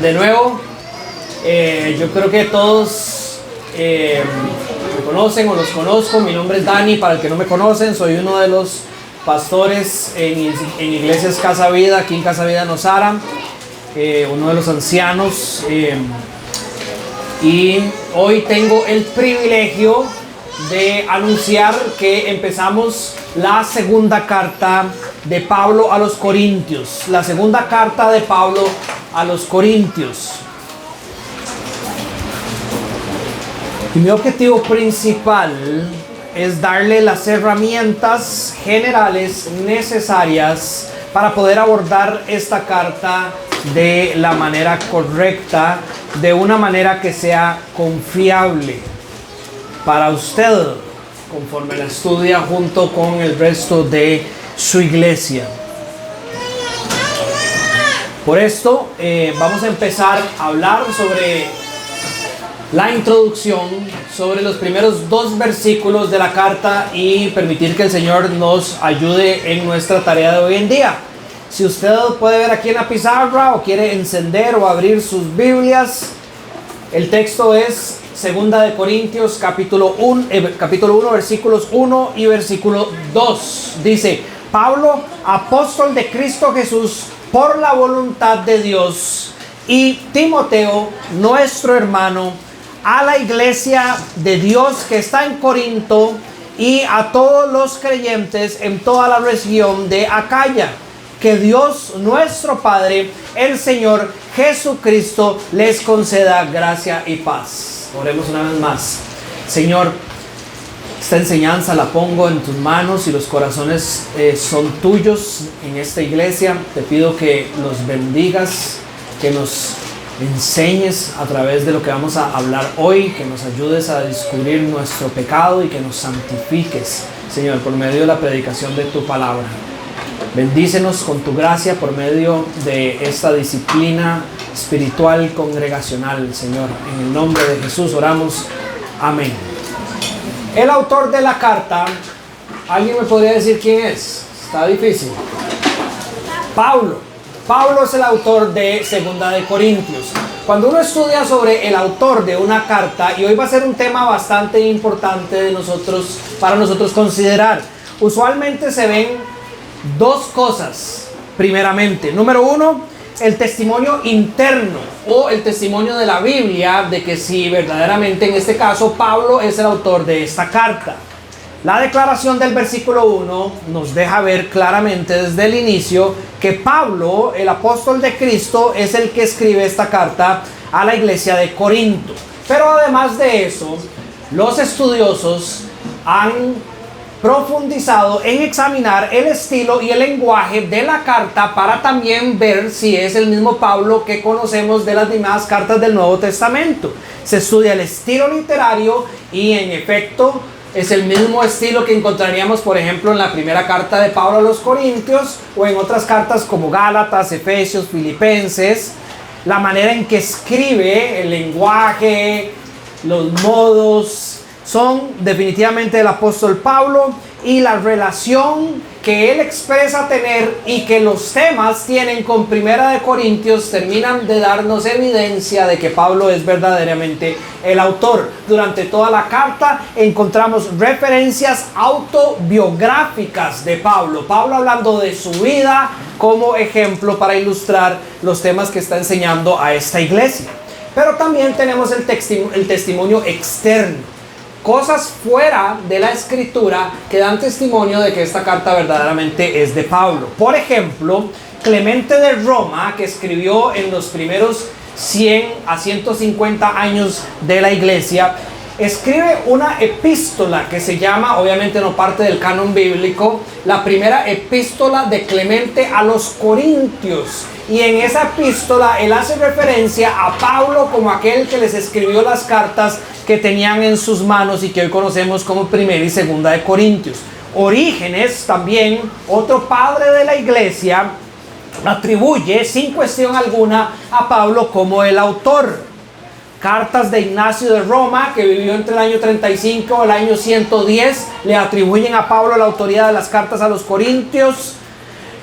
de nuevo. Yo creo que todos me conocen o los conozco. Mi nombre es Dani, para el que no me conocen, soy uno de los pastores en Iglesias Casa Vida, aquí en Casa Vida Nosara, uno de los ancianos. Y hoy tengo el privilegio de anunciar que empezamos la segunda carta de Pablo a los Corintios. La segunda carta de Pablo a los Corintios. Y mi objetivo principal es darle las herramientas generales necesarias para poder abordar esta carta de la manera correcta, de una manera que sea confiable para usted, conforme la estudia junto con el resto de su iglesia. Por esto vamos a empezar a hablar sobre la introducción, sobre los primeros 2 versículos de la carta y permitir que el Señor nos ayude en nuestra tarea de hoy en día. Si usted puede ver aquí en la pizarra o quiere encender o abrir sus Biblias, el texto es 2 Corintios capítulo 1, versículos 1 y versículo 2. Dice: Pablo, apóstol de Cristo Jesús, por la voluntad de Dios, y Timoteo, nuestro hermano, a la iglesia de Dios que está en Corinto y a todos los creyentes en toda la región de Acaya. Que Dios nuestro Padre, el Señor Jesucristo, les conceda gracia y paz. Oremos una vez más. Señor, esta enseñanza la pongo en tus manos y los corazones son tuyos en esta iglesia. Te pido que los bendigas, que nos enseñes a través de lo que vamos a hablar hoy, que nos ayudes a descubrir nuestro pecado y que nos santifiques, Señor, por medio de la predicación de tu palabra. Bendícenos con tu gracia por medio de esta disciplina espiritual congregacional, Señor. En el nombre de Jesús oramos. Amén. El autor de la carta, ¿alguien me podría decir quién es? Está difícil. Pablo. Pablo es el autor de 2 de Corintios. Cuando uno estudia sobre el autor de una carta, y hoy va a ser un tema bastante importante para nosotros considerar, usualmente se ven 2 cosas. Primeramente, número 1, el testimonio interno o el testimonio de la Biblia de que si verdaderamente en este caso Pablo es el autor de esta carta. La declaración del versículo 1 nos deja ver claramente desde el inicio que Pablo, el apóstol de Cristo, es el que escribe esta carta a la iglesia de Corinto. Pero además de eso, los estudiosos han profundizado en examinar el estilo y el lenguaje de la carta para también ver si es el mismo Pablo que conocemos de las demás cartas del Nuevo Testamento. Se estudia el estilo literario y en efecto es el mismo estilo que encontraríamos, por ejemplo, en la primera carta de Pablo a los Corintios o en otras cartas como Gálatas, Efesios, Filipenses. La manera en que escribe, el lenguaje, los modos, son definitivamente del apóstol Pablo, y la relación que él expresa tener y que los temas tienen con 1 de Corintios terminan de darnos evidencia de que Pablo es verdaderamente el autor. Durante toda la carta encontramos referencias autobiográficas de Pablo. Pablo hablando de su vida como ejemplo para ilustrar los temas que está enseñando a esta iglesia. Pero también tenemos el testimonio externo. Cosas fuera de la escritura que dan testimonio de que esta carta verdaderamente es de Pablo. Por ejemplo, Clemente de Roma, que escribió en los primeros 100 a 150 años de la iglesia, escribe una epístola que se llama, obviamente no parte del canon bíblico, la primera epístola de Clemente a los Corintios. Y en esa epístola él hace referencia a Pablo como aquel que les escribió las cartas que tenían en sus manos y que hoy conocemos como 1 y 2 de Corintios. Orígenes, también otro padre de la iglesia, atribuye sin cuestión alguna a Pablo como el autor. Cartas de Ignacio de Roma, que vivió entre el año 35 y el año 110, le atribuyen a Pablo la autoría de las cartas a los Corintios.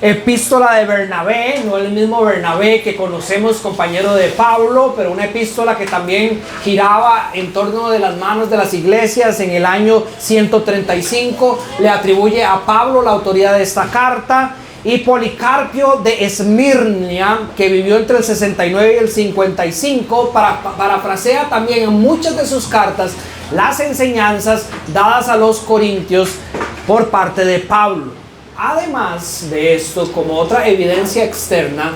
epístola de Bernabé, no el mismo Bernabé que conocemos, compañero de Pablo, pero una epístola que también giraba en torno de las manos de las iglesias en el año 135, le atribuye a Pablo la autoría de esta carta. Y Policarpio de Esmirnia, que vivió entre el 69 y el 55, parafrasea también en muchas de sus cartas las enseñanzas dadas a los corintios por parte de Pablo. Además de esto, como otra evidencia externa,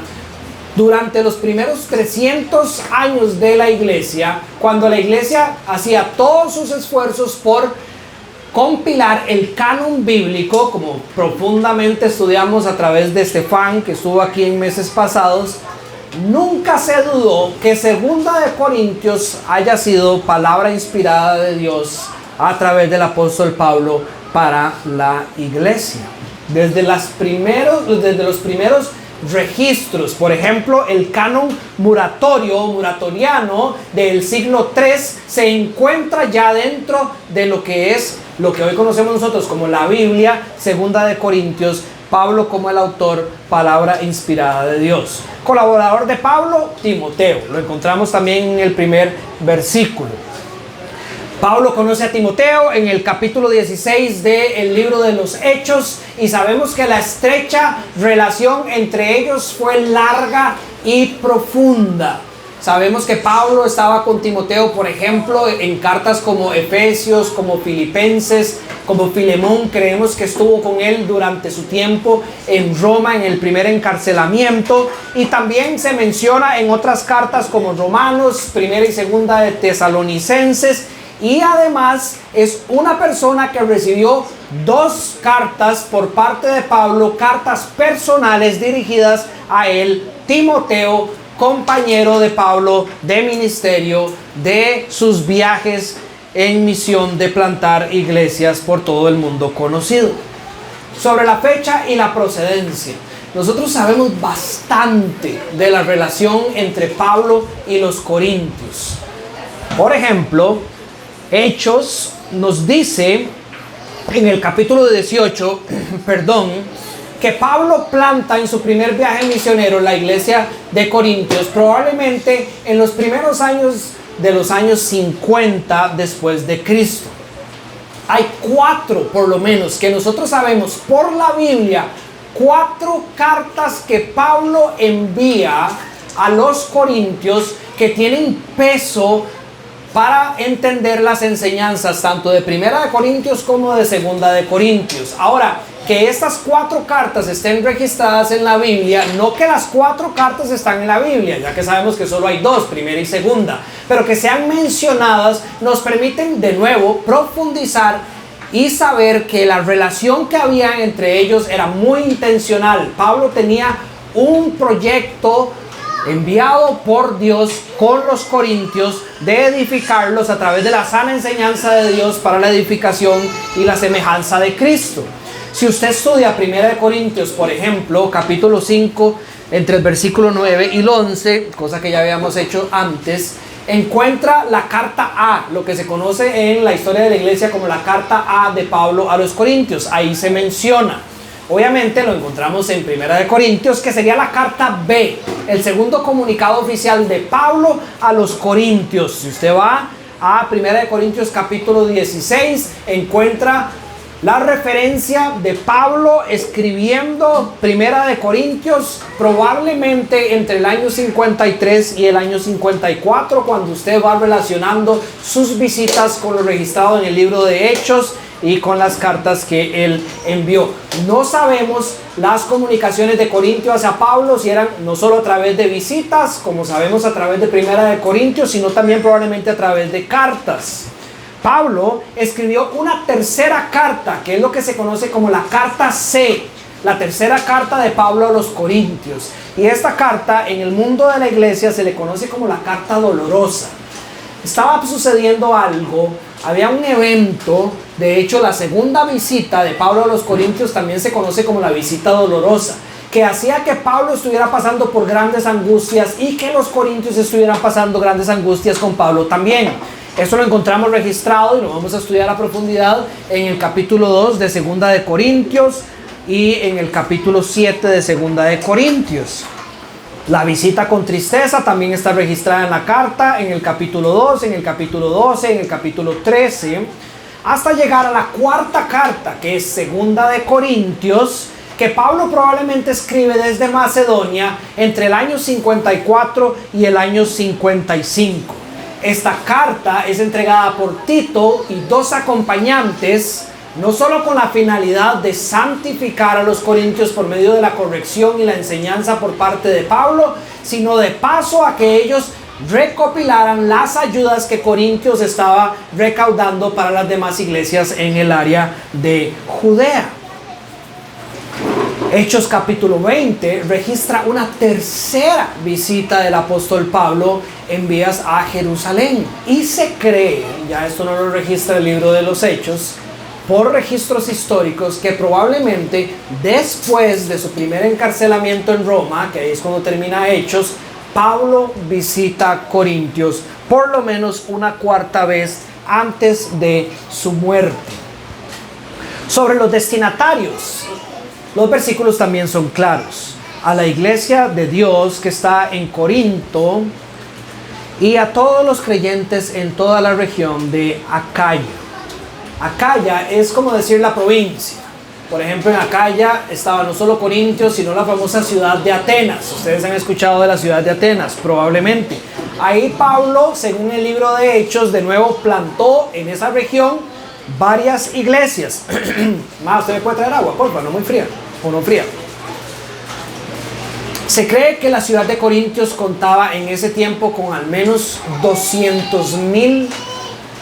durante los primeros 300 años de la iglesia, cuando la iglesia hacía todos sus esfuerzos por compilar el canon bíblico, como profundamente estudiamos a través de Estefan, que estuvo aquí en meses pasados, nunca se dudó que Segunda de Corintios haya sido palabra inspirada de Dios a través del apóstol Pablo para la iglesia. Desde los primeros registros, por ejemplo, el canon muratoriano del siglo III se encuentra ya dentro de lo que hoy conocemos nosotros como la Biblia, Segunda de Corintios, Pablo como el autor, palabra inspirada de Dios. Colaborador de Pablo, Timoteo, lo encontramos también en el primer versículo. Pablo conoce a Timoteo en el capítulo 16 del libro de los Hechos y sabemos que la estrecha relación entre ellos fue larga y profunda. Sabemos que Pablo estaba con Timoteo, por ejemplo, en cartas como Efesios, como Filipenses, como Filemón. Creemos que estuvo con él durante su tiempo en Roma, en el primer encarcelamiento. Y también se menciona en otras cartas como Romanos, primera y segunda de Tesalonicenses. Y además es una persona que recibió 2 cartas por parte de Pablo, cartas personales dirigidas a él, Timoteo, compañero de Pablo de ministerio, de sus viajes en misión de plantar iglesias por todo el mundo conocido. Sobre la fecha y la procedencia, nosotros sabemos bastante de la relación entre Pablo y los corintios. Por ejemplo, Hechos nos dice en el capítulo 18, que Pablo planta en su primer viaje misionero la iglesia de Corintios, probablemente en los primeros años de los años 50 después de Cristo. Hay 4, por lo menos, que nosotros sabemos por la Biblia, 4 cartas que Pablo envía a los corintios que tienen peso para entender las enseñanzas tanto de Primera de Corintios como de Segunda de Corintios. Ahora, que estas 4 cartas estén registradas en la Biblia, no que las 4 cartas están en la Biblia, ya que sabemos que solo hay 2, Primera y Segunda, pero que sean mencionadas nos permiten de nuevo profundizar y saber que la relación que había entre ellos era muy intencional. Pablo tenía un proyecto enviado por Dios con los corintios de edificarlos a través de la sana enseñanza de Dios para la edificación y la semejanza de Cristo. Si usted estudia 1 Corintios, por ejemplo, capítulo 5, entre el versículo 9 y el 11, cosa que ya habíamos hecho antes, encuentra la carta A, lo que se conoce en la historia de la iglesia como la carta A de Pablo a los corintios. Ahí se menciona. Obviamente lo encontramos en 1 Corintios, que sería la carta B, el segundo comunicado oficial de Pablo a los corintios. Si usted va a 1 Corintios capítulo 16, encuentra la referencia de Pablo escribiendo 1 Corintios probablemente entre el año 53 y el año 54, cuando usted va relacionando sus visitas con lo registrado en el libro de Hechos y con las cartas que él envió. No sabemos las comunicaciones de Corintio hacia Pablo, si eran no solo a través de visitas, como sabemos a través de 1 Corintios, sino también probablemente a través de cartas. Pablo escribió una tercera carta, que es lo que se conoce como la carta C, la tercera carta de Pablo a los Corintios. Y esta carta en el mundo de la iglesia se le conoce como la carta dolorosa. Estaba sucediendo algo, había un evento. De hecho, la segunda visita de Pablo a los Corintios también se conoce como la visita dolorosa, que hacía que Pablo estuviera pasando por grandes angustias y que los corintios estuvieran pasando grandes angustias con Pablo también. Esto lo encontramos registrado y lo vamos a estudiar a profundidad en el capítulo 2 de Segunda de Corintios. y en el capítulo 7 de Segunda de Corintios. La visita con tristeza también está registrada en la carta, en el capítulo 2, en el capítulo 12, en el capítulo 13, hasta llegar a la cuarta carta, que es Segunda de Corintios, que Pablo probablemente escribe desde Macedonia entre el año 54 y el año 55. Esta carta es entregada por Tito y dos acompañantes, no solo con la finalidad de santificar a los corintios por medio de la corrección y la enseñanza por parte de Pablo, sino de paso a que ellos recopilaran las ayudas que Corintios estaba recaudando para las demás iglesias en el área de Judea. Hechos capítulo 20 registra una tercera visita del apóstol Pablo en vías a Jerusalén, y se cree, ya esto no lo registra el libro de los Hechos, por registros históricos, que probablemente después de su primer encarcelamiento en Roma, que ahí es cuando termina Hechos, Pablo visita Corintios por lo menos una cuarta vez antes de su muerte. Sobre los destinatarios, los versículos también son claros. A la iglesia de Dios que está en Corinto y a todos los creyentes en toda la región de Acaya. Acaya es como decir la provincia. Por ejemplo, en Acaya estaba no solo Corintios, sino la famosa ciudad de Atenas. Ustedes han escuchado de la ciudad de Atenas, probablemente. Ahí Pablo, según el libro de Hechos, de nuevo plantó en esa región varias iglesias. Más, ¿usted me puede traer agua, porfa? No muy fría, o no fría. Se cree que la ciudad de Corintios contaba en ese tiempo con al menos 200,000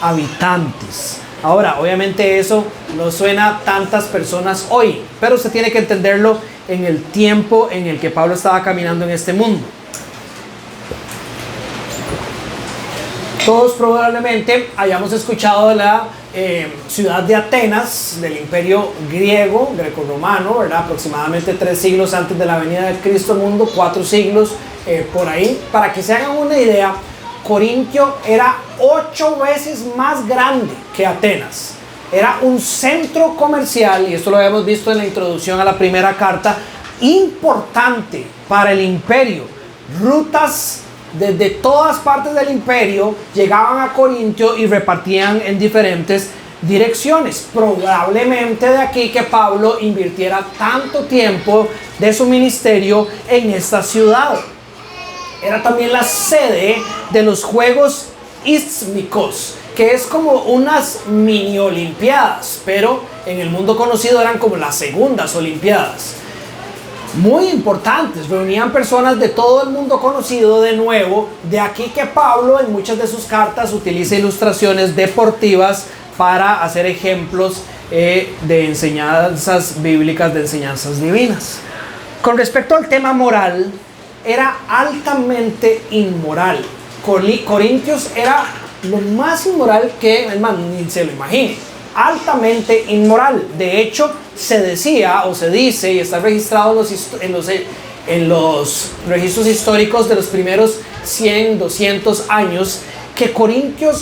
habitantes. Ahora, obviamente eso no suena a tantas personas hoy, pero usted tiene que entenderlo en el tiempo en el que Pablo estaba caminando en este mundo. Todos probablemente hayamos escuchado de la ciudad de Atenas, del imperio griego, greco-romano, ¿verdad? Aproximadamente 3 siglos antes de la venida de Cristo al mundo, 4 siglos por ahí. Para que se hagan una idea, Corintio era 8 veces más grande que Atenas. Era un centro comercial, y esto lo habíamos visto en la introducción a la primera carta, importante para el imperio. Rutas desde todas partes del imperio llegaban a Corintio y repartían en diferentes direcciones. Probablemente de aquí que Pablo invirtiera tanto tiempo de su ministerio en esta ciudad. Era también la sede de los Juegos Ístmicos, que es como unas mini olimpiadas, pero en el mundo conocido eran como las segundas olimpiadas. Muy importantes, reunían personas de todo el mundo conocido de nuevo. De aquí que Pablo en muchas de sus cartas utiliza ilustraciones deportivas para hacer ejemplos de enseñanzas bíblicas, de enseñanzas divinas. Con respecto al tema moral, era altamente inmoral. Corintios era lo más inmoral que, hermano, ni se lo imagine. Altamente inmoral. De hecho, se decía o se dice, y está registrado en los registros históricos de los primeros 100, 200 años, que Corinto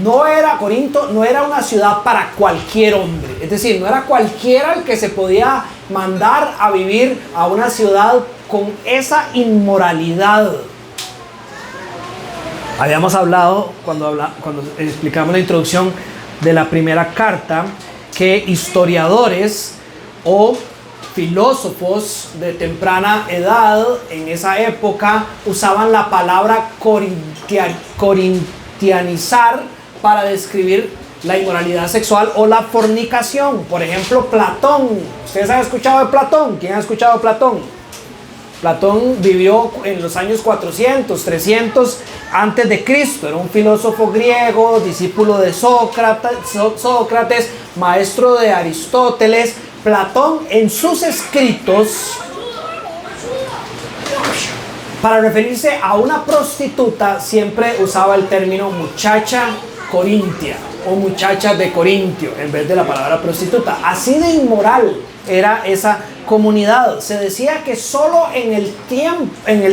no era una ciudad para cualquier hombre. Es decir, no era cualquiera el que se podía mandar a vivir a una ciudad con esa inmoralidad. Habíamos hablado, cuando explicamos la introducción de la primera carta, que historiadores o filósofos de temprana edad en esa época usaban la palabra corintianizar para describir la inmoralidad sexual o la fornicación. Por ejemplo, Platón. ¿Ustedes han escuchado de Platón? ¿Quién ha escuchado de Platón? Platón vivió en los años 400, 300 antes de Cristo. Era un filósofo griego, discípulo de Sócrates, maestro de Aristóteles. Platón, en sus escritos, para referirse a una prostituta, siempre usaba el término muchacha corintia o muchacha de Corintio en vez de la palabra prostituta. Así de inmoral era esa comunidad. Se decía que solo en el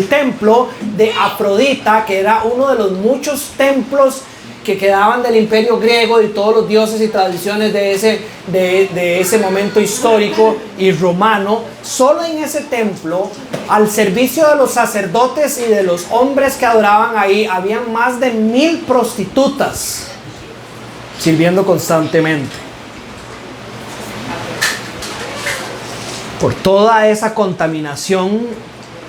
templo de Afrodita, que era uno de los muchos templos que quedaban del imperio griego y todos los dioses y tradiciones de ese momento histórico y romano. Solo en ese templo, al servicio de los sacerdotes y de los hombres que adoraban ahí, habían más de 1000 prostitutas sirviendo constantemente. Por toda esa contaminación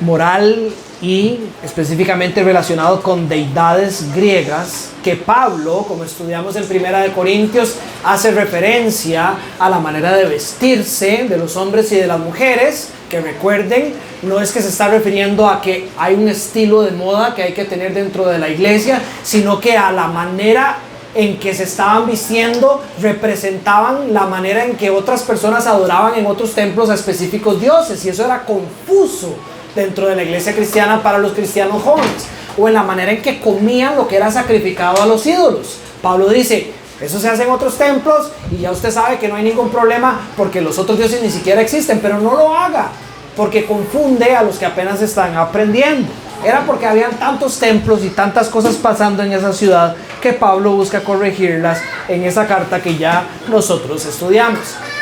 moral y específicamente relacionado con deidades griegas, que Pablo, como estudiamos en Primera de Corintios, hace referencia a la manera de vestirse de los hombres y de las mujeres, que recuerden, no es que se está refiriendo a que hay un estilo de moda que hay que tener dentro de la iglesia, sino que a la manera en que se estaban vistiendo representaban la manera en que otras personas adoraban en otros templos a específicos dioses, y eso era confuso dentro de la iglesia cristiana para los cristianos jóvenes, o en la manera en que comían lo que era sacrificado a los ídolos. Pablo dice, eso se hace en otros templos y ya usted sabe que no hay ningún problema porque los otros dioses ni siquiera existen, pero no lo haga porque confunde a los que apenas están aprendiendo. Era porque habían tantos templos y tantas cosas pasando en esa ciudad que Pablo busca corregirlas en esa carta que ya nosotros estudiamos.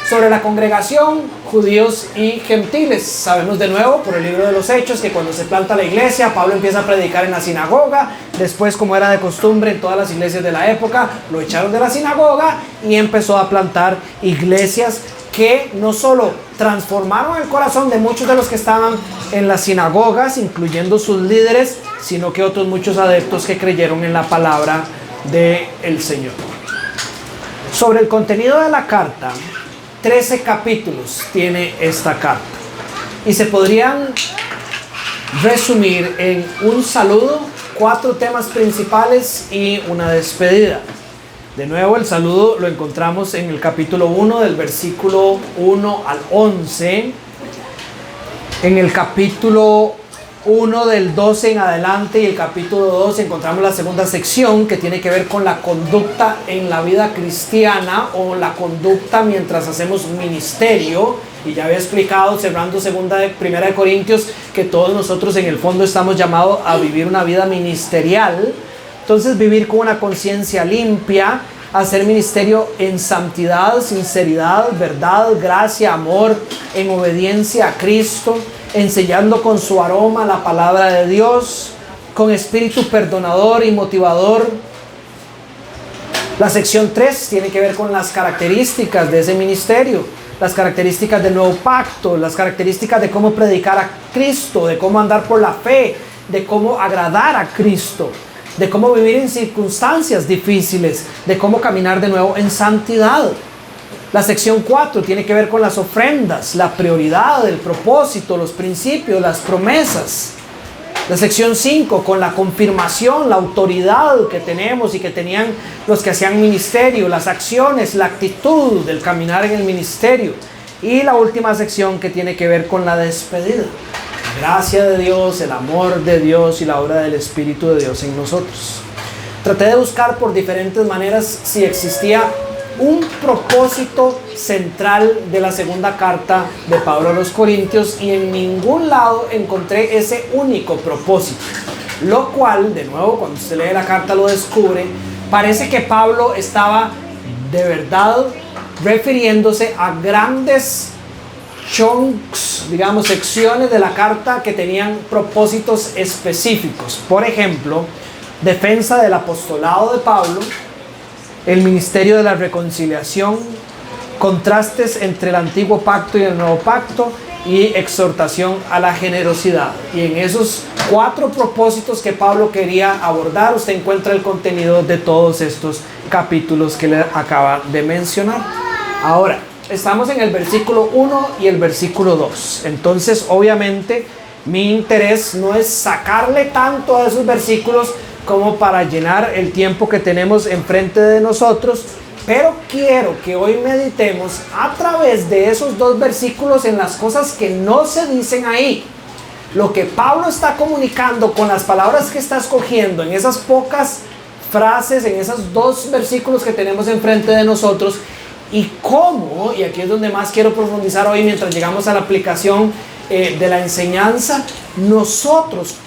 Sobre la congregación, judíos y gentiles, sabemos de nuevo por el libro de los Hechos que cuando se planta la iglesia, Pablo empieza a predicar en la sinagoga. Después, como era de costumbre en todas las iglesias de la época, lo echaron de la sinagoga y empezó a plantar iglesias que no solo transformaron el corazón de muchos de los que estaban en las sinagogas, incluyendo sus líderes, sino que otros muchos adeptos que creyeron en la palabra del Señor. Sobre el contenido de la carta, 13 capítulos tiene esta carta y se podrían resumir en un saludo, 4 temas principales y una despedida. De nuevo, el saludo lo encontramos en el capítulo 1 del versículo 1 al 11. En el capítulo 1 del 12 en adelante y el capítulo 2 encontramos la segunda sección que tiene que ver con la conducta en la vida cristiana o la conducta mientras hacemos ministerio. Y ya había explicado, cerrando Primera de Corintios, que todos nosotros en el fondo estamos llamados a vivir una vida ministerial. Entonces, vivir con una conciencia limpia, hacer ministerio en santidad, sinceridad, verdad, gracia, amor, en obediencia a Cristo, enseñando con su aroma la palabra de Dios, con espíritu perdonador y motivador. La sección 3 tiene que ver con las características de ese ministerio, las características del nuevo pacto, las características de cómo predicar a Cristo, de cómo andar por la fe, de cómo agradar a Cristo, de cómo vivir en circunstancias difíciles, de cómo caminar de nuevo en santidad. La sección 4 tiene que ver con las ofrendas, la prioridad, el propósito, los principios, las promesas. La sección 5 con la confirmación, la autoridad que tenemos y que tenían los que hacían ministerio, las acciones, la actitud del caminar en el ministerio. Y la última sección que tiene que ver con la despedida. Gracia de Dios, el amor de Dios y la obra del Espíritu de Dios en nosotros. Traté de buscar por diferentes maneras si existía un propósito central de la segunda carta de Pablo a los Corintios y en ningún lado encontré ese único propósito. Lo cual, de nuevo, cuando usted lee la carta lo descubre, parece que Pablo estaba de verdad refiriéndose a grandes chunks, digamos, secciones de la carta que tenían propósitos específicos. Por ejemplo, defensa del apostolado de Pablo, el ministerio de la reconciliación, contrastes entre el antiguo pacto y el nuevo pacto y exhortación a la generosidad. Y en esos 4 propósitos que Pablo quería abordar, usted encuentra el contenido de todos estos capítulos que le acaba de mencionar. Ahora, estamos en el versículo 1 y el versículo 2. Entonces, obviamente, mi interés no es sacarle tanto a esos versículos como para llenar el tiempo que tenemos enfrente de nosotros, pero quiero que hoy meditemos a través de esos 2 versículos en las cosas que no se dicen ahí. Lo que Pablo está comunicando con las palabras que está escogiendo en esas pocas frases, en esos 2 versículos que tenemos enfrente de nosotros, y cómo, y aquí es donde más quiero profundizar hoy mientras llegamos a la aplicación de la enseñanza,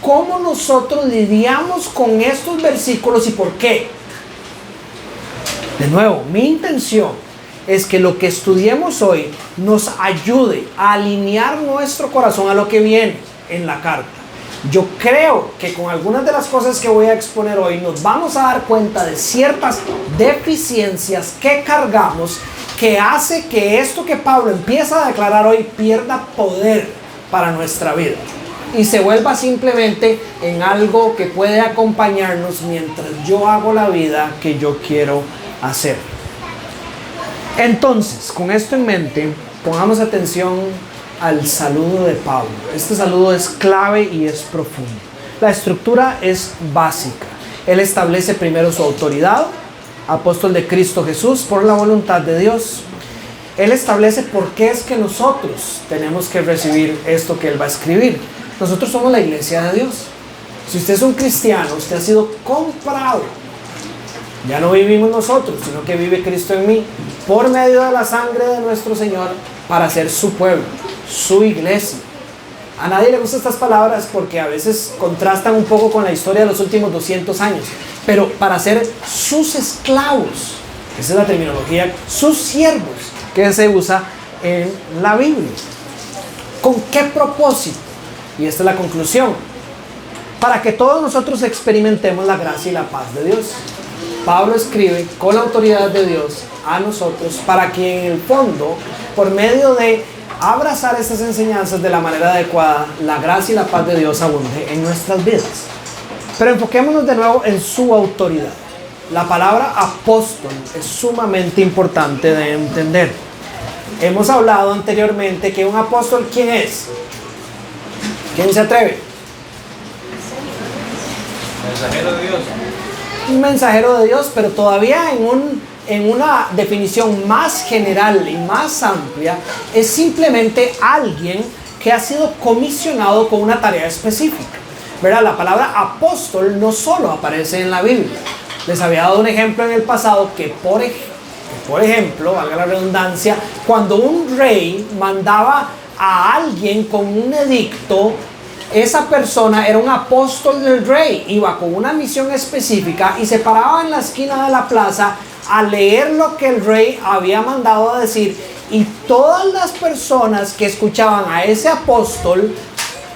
cómo nosotros lidiamos con estos versículos y por qué. De nuevo, mi intención es que lo que estudiemos hoy nos ayude a alinear nuestro corazón a lo que viene en la carta. Yo creo que con algunas de las cosas que voy a exponer hoy nos vamos a dar cuenta de ciertas deficiencias que cargamos, que hace que esto que Pablo empieza a declarar hoy pierda poder para nuestra vida y se vuelva simplemente en algo que puede acompañarnos mientras yo hago la vida que yo quiero hacer. Entonces, con esto en mente, pongamos atención al saludo de Pablo. Este saludo es clave y es profundo. La estructura es básica. Él establece primero su autoridad, apóstol de Cristo Jesús, por la voluntad de Dios. Él establece por qué es que nosotros tenemos que recibir esto que él va a escribir. Nosotros somos la iglesia de Dios. Si usted es un cristiano, usted ha sido comprado. Ya no vivimos nosotros, sino que vive Cristo en mí, por medio de la sangre de nuestro Señor, para ser su pueblo, su iglesia. A nadie le gustan estas palabras porque a veces contrastan un poco con la historia de los últimos 200 años, pero para ser sus esclavos, esa es la terminología, sus siervos, que se usa en la Biblia. ¿Con qué propósito? Y esta es la conclusión: para que todos nosotros experimentemos la gracia y la paz de Dios. Pablo escribe con la autoridad de Dios a nosotros para que en el fondo, por medio de abrazar estas enseñanzas de la manera adecuada, la gracia y la paz de Dios abunde en nuestras vidas. Pero enfoquémonos de nuevo en su autoridad. La palabra apóstol es sumamente importante de entender. Hemos hablado anteriormente que un apóstol, ¿quién es? ¿Quién se atreve? Mensajero de Dios. Un mensajero de Dios, pero todavía en una definición más general y más amplia, es simplemente alguien que ha sido comisionado con una tarea específica. ¿Verdad? La palabra apóstol no solo aparece en la Biblia. Les había dado un ejemplo en el pasado que por ejemplo, valga la redundancia, cuando un rey mandaba a alguien con un edicto, esa persona era un apóstol del rey, iba con una misión específica y se paraba en la esquina de la plaza a leer lo que el rey había mandado a decir, y todas las personas que escuchaban a ese apóstol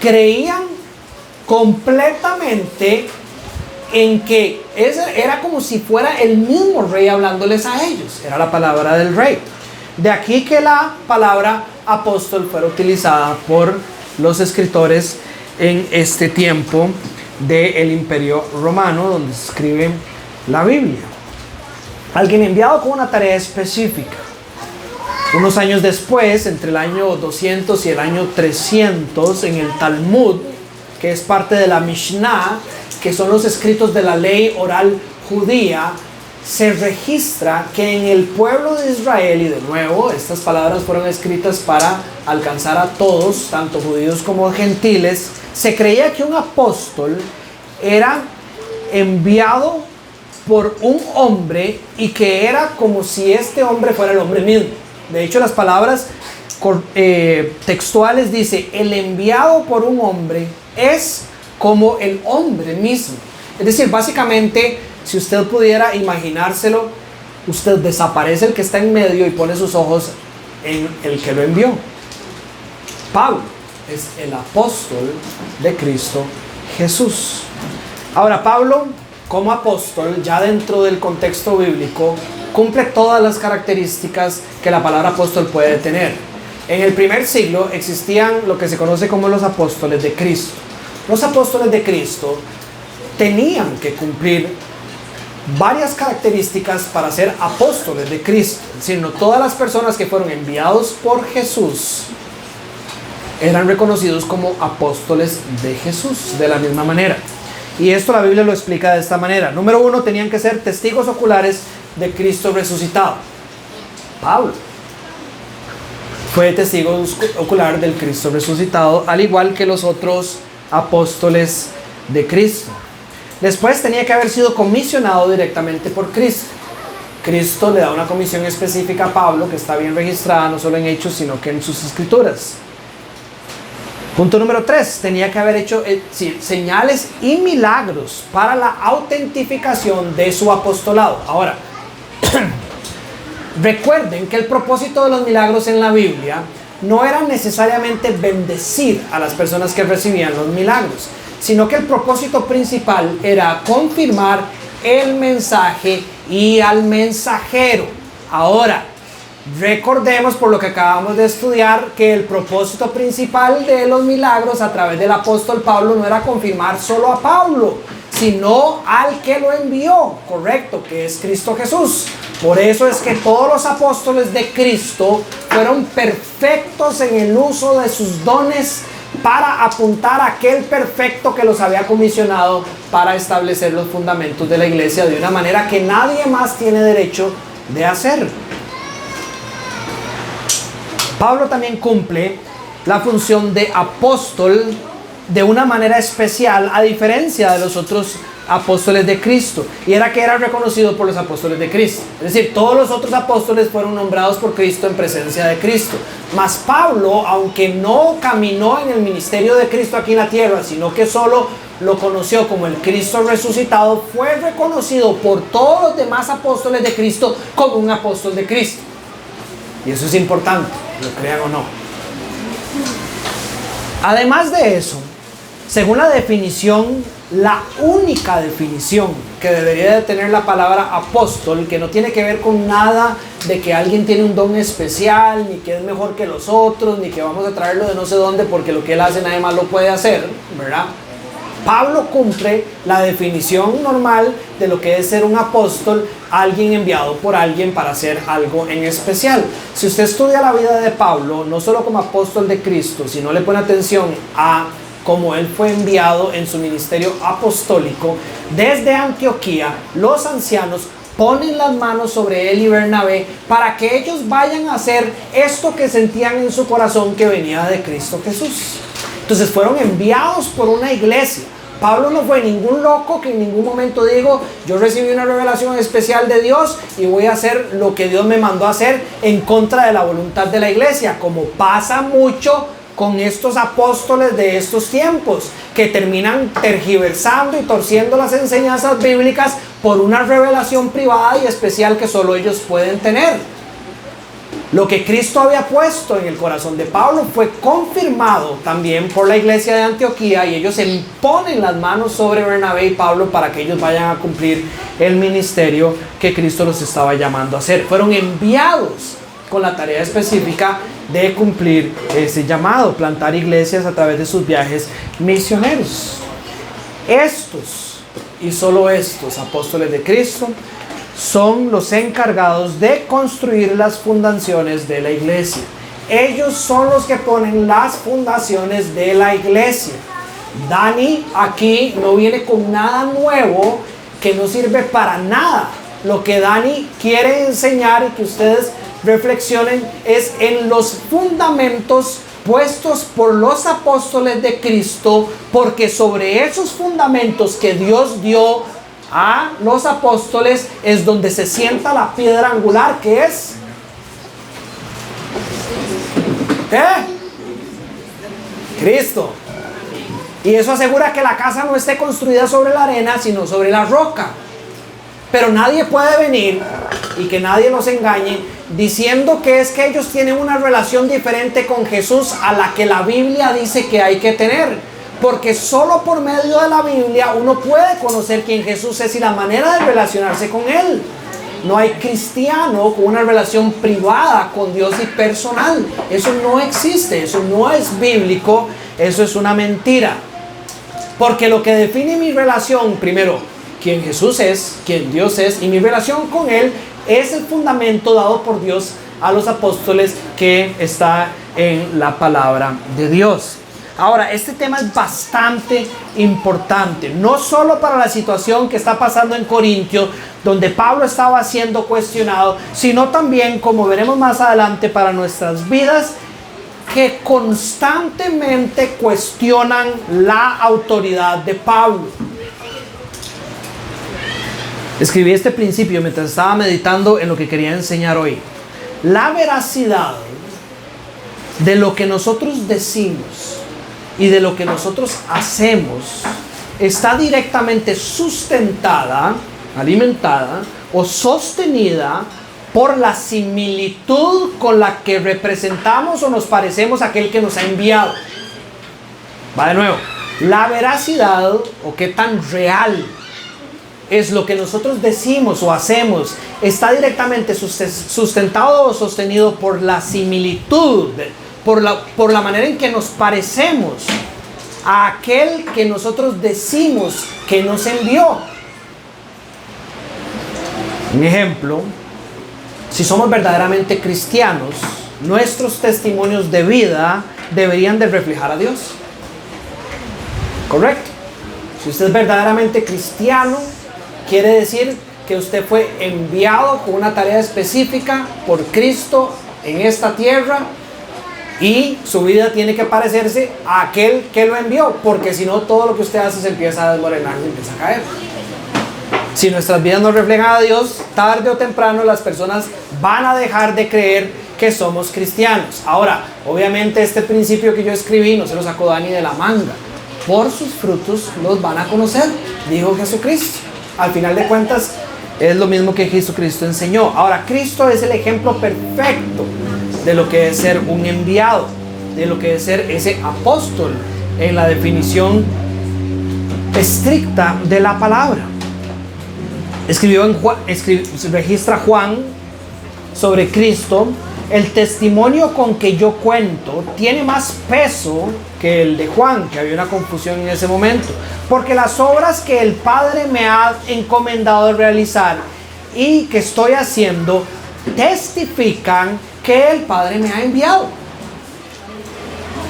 creían completamente en que era como si fuera el mismo rey hablándoles a ellos. Era la palabra del rey. De aquí que la palabra apóstol fuera utilizada por los escritores en este tiempo del Imperio Romano, donde se escribe la Biblia. Alguien enviado con una tarea específica. Unos años después, entre el año 200 y el año 300, en el Talmud, que es parte de la Mishnah, que son los escritos de la ley oral judía, se registra que en el pueblo de Israel, y de nuevo, estas palabras fueron escritas para alcanzar a todos, tanto judíos como gentiles, se creía que un apóstol era enviado por un hombre y que era como si este hombre fuera el hombre mismo. De hecho, las palabras textuales dice: el enviado por un hombre es como el hombre mismo. Es decir, básicamente, si usted pudiera imaginárselo, usted desaparece el que está en medio y pone sus ojos en el que lo envió. Pablo es el apóstol de Cristo Jesús. Ahora, Pablo, como apóstol, ya dentro del contexto bíblico, cumple todas las características que la palabra apóstol puede tener. En el primer siglo existían lo que se conoce como los apóstoles de Cristo. Los apóstoles de Cristo tenían que cumplir varias características para ser apóstoles de Cristo. Es decir, no todas las personas que fueron enviados por Jesús eran reconocidos como apóstoles de Jesús de la misma manera. Y esto la Biblia lo explica de esta manera. Número 1, tenían que ser testigos oculares de Cristo resucitado. Pablo fue testigo ocular del Cristo resucitado, al igual que los otros apóstoles de Cristo. Después tenía que haber sido comisionado directamente por Cristo. Cristo le da una comisión específica a Pablo, que está bien registrada no solo en Hechos, sino que en sus escrituras. Punto número 3, tenía que haber hecho señales y milagros para la autentificación de su apostolado. Ahora, Recuerden que el propósito de los milagros en la Biblia no era necesariamente bendecir a las personas que recibían los milagros, sino que el propósito principal era confirmar el mensaje y al mensajero. Ahora, recordemos por lo que acabamos de estudiar que el propósito principal de los milagros a través del apóstol Pablo no era confirmar solo a Pablo, sino al que lo envió, correcto, que es Cristo Jesús. Por eso es que todos los apóstoles de Cristo fueron perfectos en el uso de sus dones para apuntar a aquel perfecto que los había comisionado para establecer los fundamentos de la iglesia de una manera que nadie más tiene derecho de hacer. Pablo también cumple la función de apóstol de una manera especial, a diferencia de los otros apóstoles de Cristo, y era que era reconocido por los apóstoles de Cristo. Es decir, todos los otros apóstoles fueron nombrados por Cristo en presencia de Cristo. Mas Pablo, aunque no caminó en el ministerio de Cristo aquí en la tierra, sino que solo lo conoció como el Cristo resucitado, fue reconocido por todos los demás apóstoles de Cristo como un apóstol de Cristo. Y eso es importante, lo crean o no. Además de eso, según la definición, la única definición que debería de tener la palabra apóstol, que no tiene que ver con nada de que alguien tiene un don especial, ni que es mejor que los otros, ni que vamos a traerlo de no sé dónde porque lo que él hace nadie más lo puede hacer, ¿verdad? Pablo cumple la definición normal de lo que es ser un apóstol, alguien enviado por alguien para hacer algo en especial. Si usted estudia la vida de Pablo, no solo como apóstol de Cristo, sino le pone atención a cómo él fue enviado en su ministerio apostólico, desde Antioquía, los ancianos ponen las manos sobre él y Bernabé para que ellos vayan a hacer esto que sentían en su corazón que venía de Cristo Jesús. Entonces fueron enviados por una iglesia. Pablo no fue ningún loco que en ningún momento dijo: yo recibí una revelación especial de Dios y voy a hacer lo que Dios me mandó a hacer en contra de la voluntad de la iglesia, como pasa mucho con estos apóstoles de estos tiempos, que terminan tergiversando y torciendo las enseñanzas bíblicas por una revelación privada y especial que solo ellos pueden tener. Lo que Cristo había puesto en el corazón de Pablo fue confirmado también por la iglesia de Antioquía, y ellos imponen las manos sobre Bernabé y Pablo para que ellos vayan a cumplir el ministerio que Cristo los estaba llamando a hacer. Fueron enviados con la tarea específica de cumplir ese llamado, plantar iglesias a través de sus viajes misioneros. Estos, y solo estos apóstoles de Cristo, son los encargados de construir las fundaciones de la iglesia. Ellos son los que ponen las fundaciones de la iglesia. Dani aquí no viene con nada nuevo que no sirve para nada. Lo que Dani quiere enseñar y que ustedes reflexionen es en los fundamentos puestos por los apóstoles de Cristo, porque sobre esos fundamentos que Dios dio a los apóstoles es donde se sienta la piedra angular, que es Cristo. Y eso asegura que la casa no esté construida sobre la arena, sino sobre la roca. Pero nadie puede venir, y que nadie los engañe, diciendo que es que ellos tienen una relación diferente con Jesús a la que la Biblia dice que hay que tener. Porque solo por medio de la Biblia uno puede conocer quién Jesús es y la manera de relacionarse con Él. No hay cristiano con una relación privada con Dios y personal. Eso no existe, eso no es bíblico, eso es una mentira. Porque lo que define mi relación, primero, quién Jesús es, quién Dios es, y mi relación con Él es el fundamento dado por Dios a los apóstoles que está en la palabra de Dios. Ahora, este tema es bastante importante, no solo para la situación que está pasando en Corintios, donde Pablo estaba siendo cuestionado, sino también, como veremos más adelante, para nuestras vidas, que constantemente cuestionan la autoridad de Pablo. Escribí este principio mientras estaba meditando en lo que quería enseñar hoy. La veracidad de lo que nosotros decimos y de lo que nosotros hacemos está directamente sustentada, alimentada o sostenida por la similitud con la que representamos o nos parecemos a aquel que nos ha enviado. Va de nuevo. La veracidad o qué tan real es lo que nosotros decimos o hacemos está directamente sustentado o sostenido por la similitud, por la manera en que nos parecemos a aquel que nosotros decimos que nos envió. Un ejemplo, si somos verdaderamente cristianos, nuestros testimonios de vida deberían de reflejar a Dios. ¿Correcto? Si usted es verdaderamente cristiano, quiere decir que usted fue enviado con una tarea específica por Cristo en esta tierra y su vida tiene que parecerse a aquel que lo envió, porque si no, todo lo que usted hace se empieza a desmoronar, se empieza a caer. Si nuestras vidas no reflejan a Dios, tarde o temprano las personas van a dejar de creer que somos cristianos. Ahora, obviamente este principio que yo escribí no se lo sacó Dani de la manga. Por sus frutos los van a conocer, dijo Jesucristo. Al final de cuentas, es lo mismo que Jesucristo enseñó. Ahora, Cristo es el ejemplo perfecto de lo que es ser un enviado, de lo que es ser ese apóstol en la definición estricta de la palabra. Registra Juan sobre Cristo: el testimonio con que yo cuento tiene más peso que el de Juan, que había una confusión en ese momento, porque las obras que el Padre me ha encomendado realizar y que estoy haciendo testifican que el Padre me ha enviado.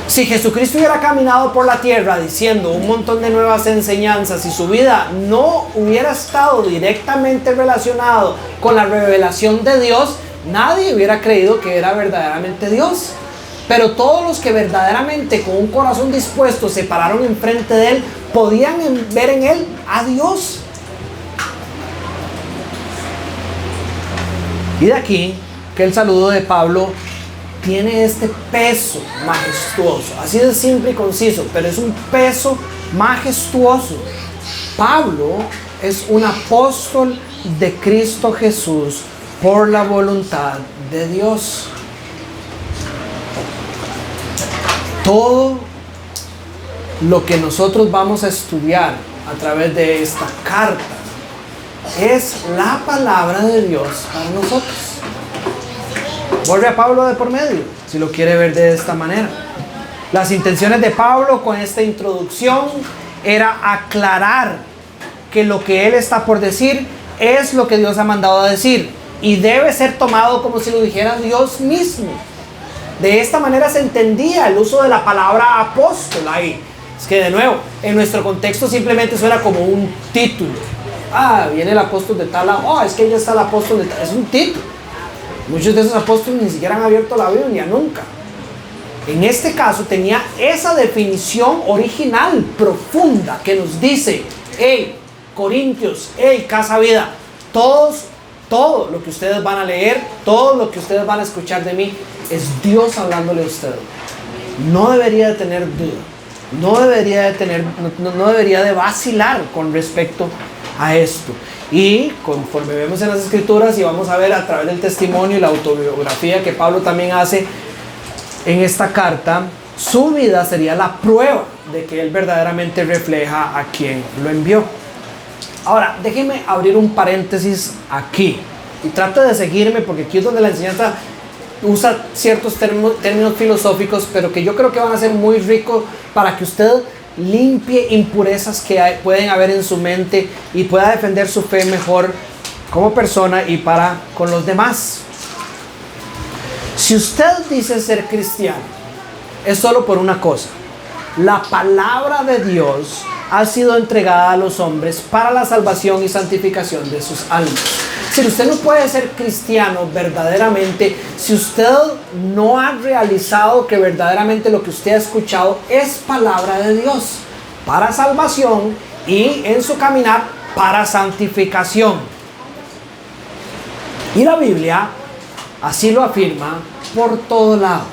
Si Jesucristo hubiera caminado por la tierra diciendo un montón de nuevas enseñanzas y su vida no hubiera estado directamente relacionado con la revelación de Dios, nadie hubiera creído que era verdaderamente Dios. Pero todos los que verdaderamente con un corazón dispuesto se pararon enfrente de Él, podían ver en Él a Dios. Y de aquí que el saludo de Pablo tiene este peso majestuoso, así de simple y conciso, pero es un peso majestuoso. Pablo es un apóstol de Cristo Jesús por la voluntad de Dios. Todo lo que nosotros vamos a estudiar a través de esta carta es la palabra de Dios para nosotros. Vuelve a Pablo de por medio, si lo quiere ver de esta manera. Las intenciones de Pablo con esta introducción era aclarar que lo que él está por decir es lo que Dios ha mandado a decir y debe ser tomado como si lo dijera Dios mismo. De esta manera se entendía el uso de la palabra apóstol ahí. Es que de nuevo, en nuestro contexto simplemente suena como un título. Viene el apóstol de tal lado. Es que ya está el apóstol de tal. Es un título. Muchos de esos apóstoles ni siquiera han abierto la Biblia, nunca. En este caso tenía esa definición original, profunda, que nos dice: hey, Corintios, hey, Casa Vida, todo lo que ustedes van a leer, todo lo que ustedes van a escuchar de mí, es Dios hablándole a ustedes. No debería de tener duda, no debería de vacilar con respecto a esto. Y conforme vemos en las Escrituras y vamos a ver a través del testimonio y la autobiografía que Pablo también hace en esta carta, su vida sería la prueba de que él verdaderamente refleja a quien lo envió. Ahora, déjenme abrir un paréntesis aquí y trate de seguirme, porque aquí es donde la enseñanza usa ciertos términos filosóficos, pero que yo creo que van a ser muy ricos para que usted limpie impurezas que pueden haber en su mente y pueda defender su fe mejor como persona y para con los demás. Si usted dice ser cristiano, es solo por una cosa: la palabra de Dios ha sido entregada a los hombres para la salvación y santificación de sus almas. Si usted no puede ser cristiano verdaderamente, si usted no ha realizado que verdaderamente lo que usted ha escuchado es palabra de Dios para salvación y en su caminar para santificación. Y la Biblia así lo afirma por todo lado.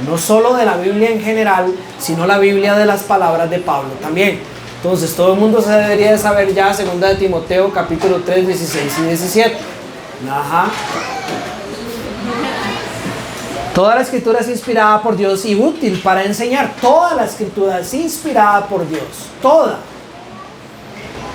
No solo de la Biblia en general, sino la Biblia de las palabras de Pablo también. Entonces todo el mundo se debería de saber ya 2 de Timoteo capítulo 3, 16 y 17. Ajá. Toda la escritura es inspirada por Dios y útil para enseñar. Toda la escritura es inspirada por Dios. Toda.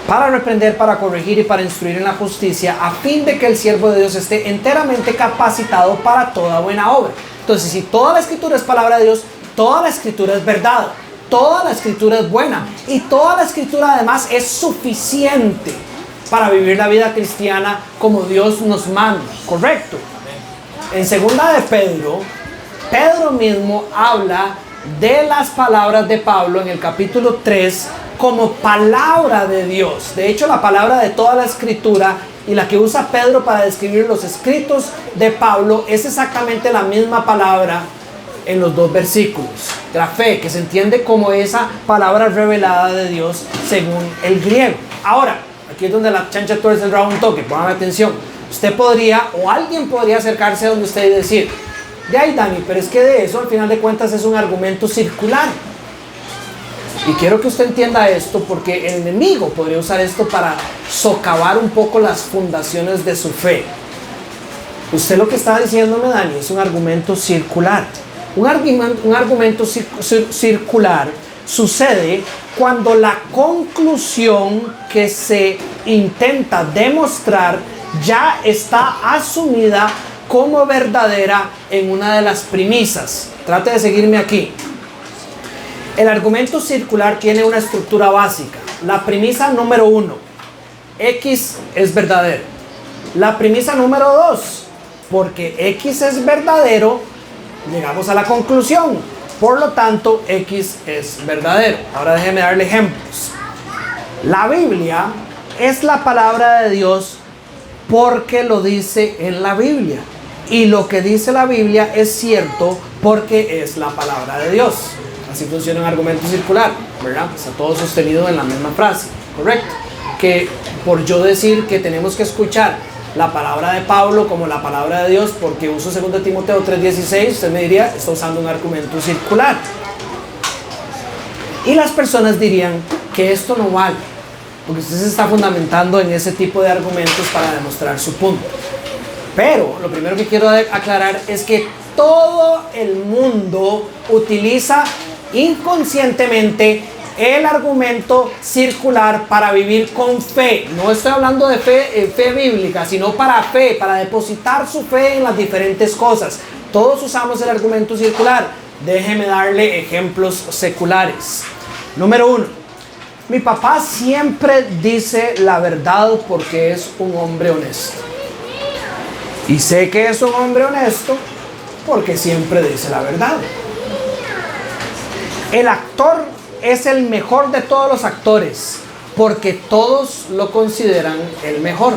Para reprender, para corregir y para instruir en la justicia, a fin de que el siervo de Dios esté enteramente capacitado para toda buena obra. Entonces, si toda la escritura es palabra de Dios, toda la escritura es verdad. Toda la escritura es buena. Y toda la escritura además es suficiente para vivir la vida cristiana como Dios nos manda. ¿Correcto? En 2 de Pedro, Pedro mismo habla de las palabras de Pablo en el capítulo 3 como palabra de Dios. De hecho, la palabra de toda la escritura y la que usa Pedro para describir los escritos de Pablo es exactamente la misma palabra en los dos versículos. Grafé, que se entiende como esa palabra revelada de Dios según el griego. Ahora, aquí es donde la chancha tuerce el rabo un toque, pongan atención. Usted podría, o alguien podría acercarse a donde usted y decir: de ahí, Dani, pero es que de eso al final de cuentas es un argumento circular. Y quiero que usted entienda esto, porque el enemigo podría usar esto para socavar un poco las fundaciones de su fe. Usted lo que está diciéndome, Dani, es un argumento circular. Un argumento circular sucede cuando la conclusión que se intenta demostrar ya está asumida como verdadera en una de las premisas. Trate de seguirme aquí. El argumento circular tiene una estructura básica. La premisa número 1, X es verdadero. La premisa número 2, porque X es verdadero, llegamos a la conclusión. Por lo tanto, X es verdadero. Ahora déjeme darle ejemplos. La Biblia es la palabra de Dios porque lo dice en la Biblia. Y lo que dice la Biblia es cierto porque es la palabra de Dios. Así funciona un argumento circular, ¿verdad? Está todo sostenido en la misma frase, ¿correcto? Que por yo decir que tenemos que escuchar la palabra de Pablo como la palabra de Dios, porque uso 2 Timoteo 3:16, usted me diría, está usando un argumento circular. Y las personas dirían que esto no vale, porque usted se está fundamentando en ese tipo de argumentos para demostrar su punto. Pero lo primero que quiero aclarar es que todo el mundo utiliza inconscientemente el argumento circular para vivir con fe. No estoy hablando de fe bíblica, sino para fe, para depositar su fe en las diferentes cosas. Todos usamos el argumento circular. Déjeme darle ejemplos seculares. Número 1. Mi papá siempre dice la verdad porque es un hombre honesto. Y sé que es un hombre honesto porque siempre dice la verdad. El actor es el mejor de todos los actores porque todos lo consideran el mejor.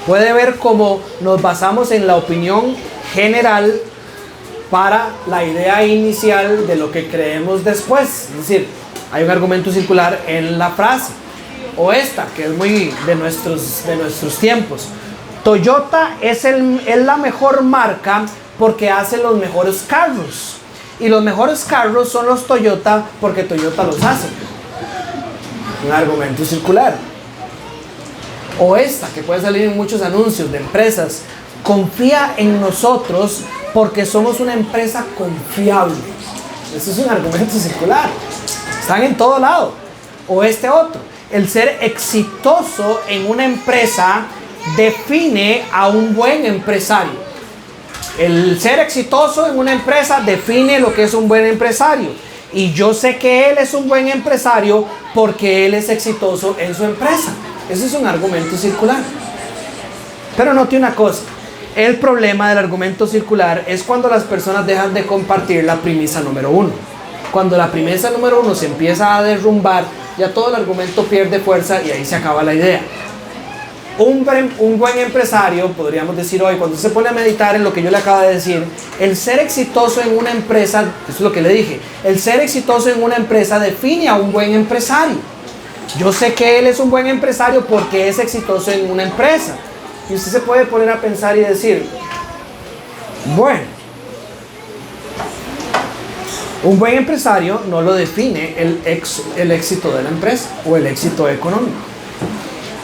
Puede ver cómo nos basamos en la opinión general para la idea inicial de lo que creemos después. Es decir, hay un argumento circular en la frase. O esta, que es muy de nuestros tiempos. Toyota es la mejor marca porque hace los mejores carros. Y los mejores carros son los Toyota porque Toyota los hace. Un argumento circular. O esta, que puede salir en muchos anuncios de empresas. Confía en nosotros porque somos una empresa confiable. Eso es un argumento circular. Están en todo lado. O este otro. El ser exitoso en una empresa define a un buen empresario. El ser exitoso en una empresa define lo que es un buen empresario. Y yo sé que él es un buen empresario porque él es exitoso en su empresa. Ese es un argumento circular. Pero note una cosa. El problema del argumento circular es cuando las personas dejan de compartir la premisa número 1. Cuando la premisa número 1 se empieza a derrumbar, ya todo el argumento pierde fuerza y ahí se acaba la idea. Un buen empresario, podríamos decir hoy, cuando se pone a meditar en lo que yo le acabo de decir, el ser exitoso en una empresa, eso es lo que le dije, el ser exitoso en una empresa define a un buen empresario. Yo sé que él es un buen empresario porque es exitoso en una empresa. Y usted se puede poner a pensar y decir, bueno, Un buen empresario no lo define el éxito de la empresa o el éxito económico.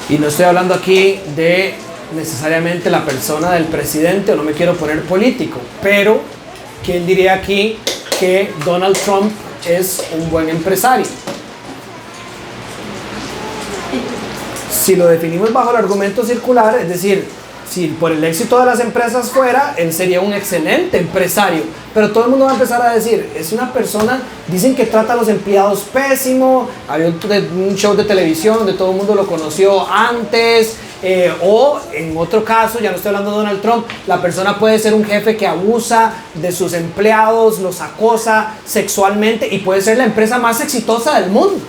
Y no estoy hablando aquí de necesariamente la persona del presidente, o no me quiero poner político, pero ¿quién diría aquí que Donald Trump es un buen empresario? Si lo definimos bajo el argumento circular, es decir, si por el éxito de las empresas fuera, él sería un excelente empresario. Pero todo el mundo va a empezar a decir, es una persona, dicen que trata a los empleados pésimo, había un show de televisión donde todo el mundo lo conoció antes, o en otro caso, ya no estoy hablando de Donald Trump, la persona puede ser un jefe que abusa de sus empleados, los acosa sexualmente y puede ser la empresa más exitosa del mundo,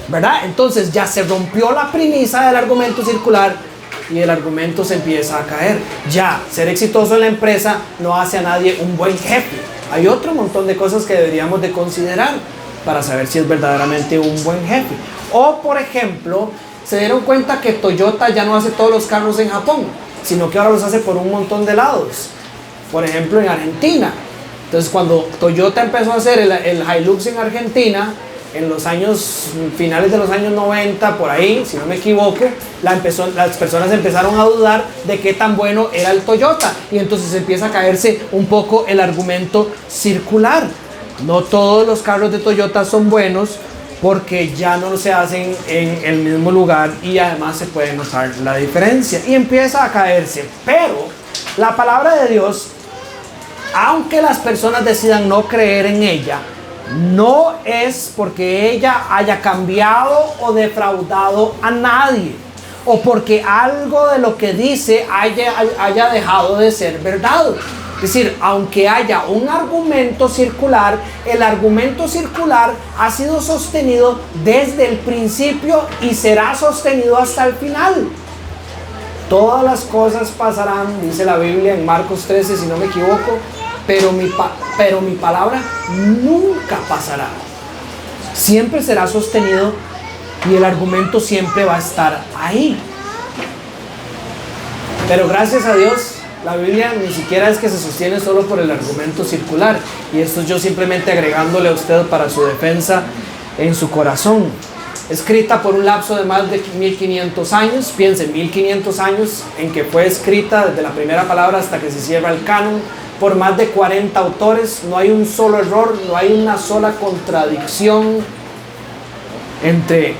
¿verdad? Entonces ya se rompió la premisa del argumento circular y el argumento se empieza a caer. Ya, ser exitoso en la empresa no hace a nadie un buen jefe. Hay otro montón de cosas que deberíamos de considerar para saber si es verdaderamente un buen jefe. O, por ejemplo, se dieron cuenta que Toyota ya no hace todos los carros en Japón, sino que ahora los hace por un montón de lados. Por ejemplo, en Argentina. Entonces, cuando Toyota empezó a hacer el Hilux en Argentina, en los años, finales de los años 90, por ahí, si no me equivoco, las personas empezaron a dudar de qué tan bueno era el Toyota. Y entonces empieza a caerse un poco el argumento circular. No todos los carros de Toyota son buenos porque ya no se hacen en el mismo lugar y además se puede notar la diferencia. Y empieza a caerse. Pero la palabra de Dios, aunque las personas decidan no creer en ella, no es porque ella haya cambiado o defraudado a nadie, o porque algo de lo que dice haya dejado de ser verdad. Es decir, aunque haya un argumento circular, el argumento circular ha sido sostenido desde el principio y será sostenido hasta el final. Todas las cosas pasarán, dice la Biblia en Marcos 13, si no me equivoco, pero mi palabra nunca pasará. Siempre será sostenido y el argumento siempre va a estar ahí. Pero gracias a Dios, la Biblia ni siquiera es que se sostiene solo por el argumento circular. Y esto es yo simplemente agregándole a usted para su defensa en su corazón. Escrita por un lapso de más de 1500 años. Piensen, 1500 años en que fue escrita desde la primera palabra hasta que se cierra el canon, por más de 40 autores. No hay un solo error, no hay una sola contradicción entre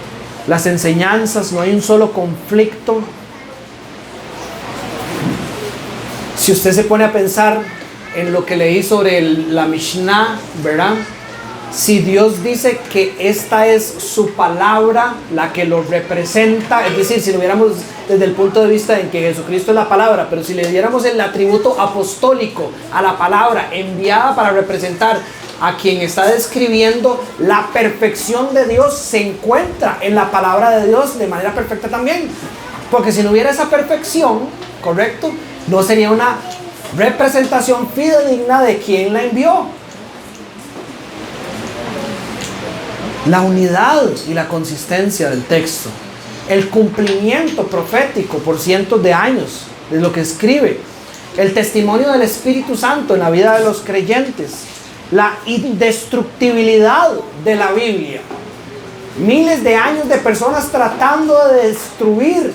las enseñanzas, no hay un solo conflicto. Si usted se pone a pensar en lo que leí sobre la Mishnah, ¿verdad? Si Dios dice que esta es su palabra la que lo representa, es decir, si lo viéramos desde el punto de vista en que Jesucristo es la palabra, pero si le diéramos el atributo apostólico a la palabra enviada para representar a quien está describiendo la perfección de Dios, se encuentra en la palabra de Dios de manera perfecta también. Porque si no hubiera esa perfección, ¿correcto?, no sería una representación fidedigna de quien la envió. La unidad y la consistencia del texto, el cumplimiento profético por cientos de años de lo que escribe, el testimonio del Espíritu Santo en la vida de los creyentes, la indestructibilidad de la Biblia, miles de años de personas tratando de destruir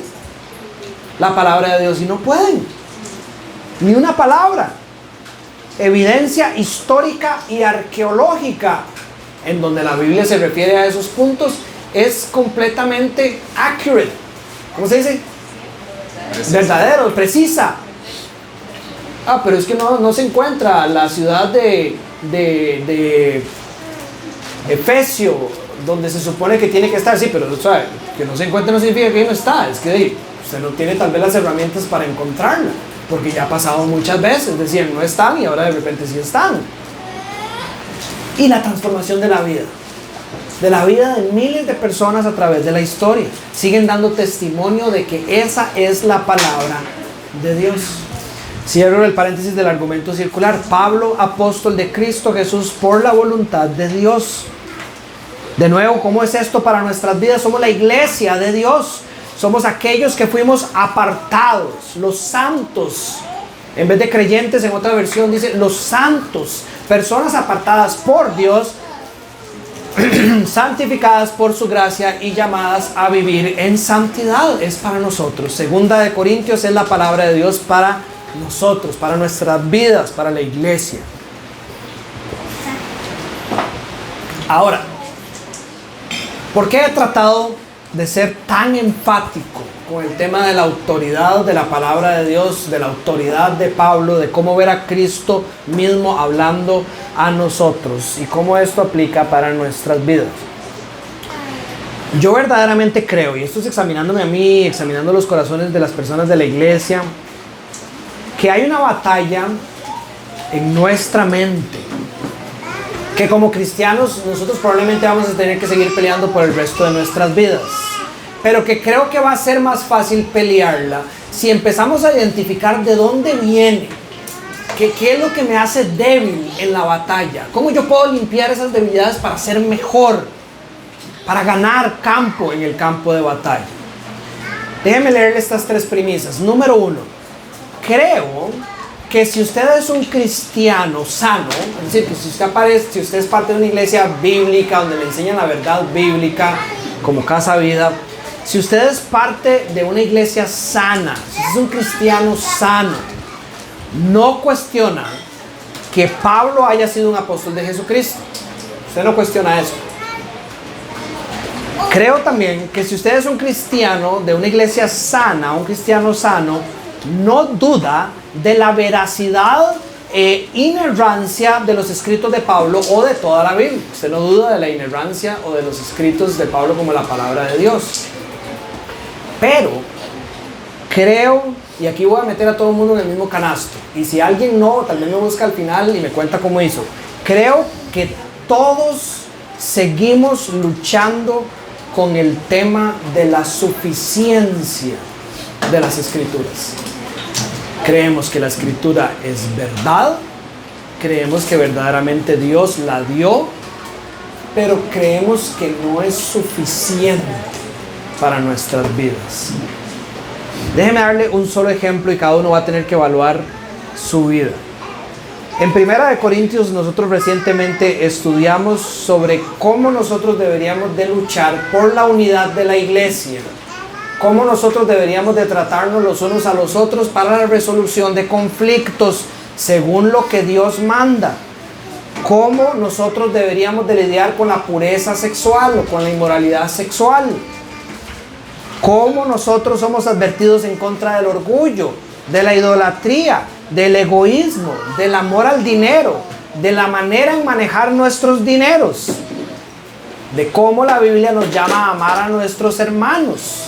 la palabra de Dios y no pueden, ni una palabra. Evidencia histórica y arqueológica en donde la Biblia se refiere a esos puntos es completamente accurate. ¿Cómo se dice? Verdadero, precisa. Pero es que no se encuentra la ciudad de Efesio donde se supone que tiene que estar. Sí, pero ¿sabe? Que no se encuentre no significa que ahí no está. Es que usted no tiene tal vez las herramientas para encontrarla, porque ya ha pasado muchas veces. Decían no están y ahora de repente sí están. Y la transformación de la vida de miles de personas a través de la historia, siguen dando testimonio de que esa es la palabra de Dios. Cierro el paréntesis del argumento circular. Pablo, apóstol de Cristo Jesús por la voluntad de Dios. De nuevo, ¿cómo es esto para nuestras vidas? Somos la iglesia de Dios. Somos aquellos que fuimos apartados, los santos. En vez de creyentes, en otra versión dice los santos. Personas apartadas por Dios santificadas por su gracia y llamadas a vivir en santidad. Es para nosotros. Segunda de Corintios es la palabra de Dios para nosotros, para nuestras vidas, para la iglesia. Ahora, ¿por qué he tratado de ser tan enfático con el tema de la autoridad de la palabra de Dios, de la autoridad de Pablo, de cómo ver a Cristo mismo hablando a nosotros y cómo esto aplica para nuestras vidas? Yo verdaderamente creo, y esto es examinándome a mí, examinando los corazones de las personas de la iglesia, que hay una batalla en nuestra mente que como cristianos nosotros probablemente vamos a tener que seguir peleando por el resto de nuestras vidas, pero que creo que va a ser más fácil pelearla si empezamos a identificar de dónde viene, qué es lo que me hace débil en la batalla, cómo yo puedo limpiar esas debilidades para ser mejor, para ganar campo en el campo de batalla. Déjenme leerle estas tres premisas. Número 1, creo que si usted es un cristiano sano, es decir, que si usted es parte de una iglesia bíblica donde le enseñan la verdad bíblica como Casa Vida, si usted es parte de una iglesia sana, si usted es un cristiano sano, no cuestiona que Pablo haya sido un apóstol de Jesucristo. Usted no cuestiona eso. Creo también que si usted es un cristiano de una iglesia sana, un cristiano sano, no duda de la veracidad e inerrancia de los escritos de Pablo o de toda la Biblia. Usted no duda de la inerrancia o de los escritos de Pablo como la palabra de Dios. Pero creo, y aquí voy a meter a todo el mundo en el mismo canasto, y si alguien no, tal vez me busca al final y me cuenta cómo hizo. Creo que todos seguimos luchando con el tema de la suficiencia de las escrituras. Creemos que la escritura es verdad, creemos que verdaderamente Dios la dio, pero creemos que no es suficiente para nuestras vidas. Déjeme darle un solo ejemplo y cada uno va a tener que evaluar su vida. En 1 Corintios nosotros recientemente estudiamos sobre cómo nosotros deberíamos de luchar por la unidad de la iglesia, cómo nosotros deberíamos de tratarnos los unos a los otros para la resolución de conflictos según lo que Dios manda, cómo nosotros deberíamos de lidiar con la pureza sexual o con la inmoralidad sexual, cómo nosotros somos advertidos en contra del orgullo, de la idolatría, del egoísmo, del amor al dinero, de la manera en manejar nuestros dineros, de cómo la Biblia nos llama a amar a nuestros hermanos.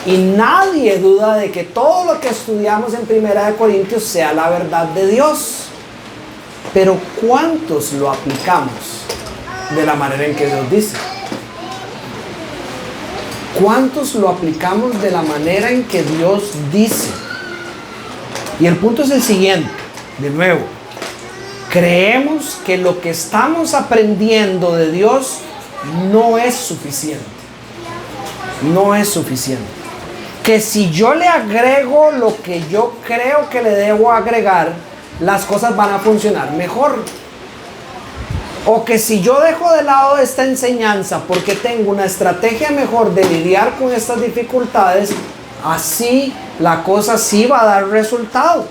Y nadie duda de que todo lo que estudiamos en 1 Corintios sea la verdad de Dios. Pero ¿cuántos lo aplicamos de la manera en que Dios dice? ¿Cuántos lo aplicamos de la manera en que Dios dice? Y el punto es el siguiente, de nuevo. Creemos que lo que estamos aprendiendo de Dios no es suficiente. No es suficiente. Que si yo le agrego lo que yo creo que le debo agregar, las cosas van a funcionar mejor. O que si yo dejo de lado esta enseñanza porque tengo una estrategia mejor de lidiar con estas dificultades, así la cosa sí va a dar resultado.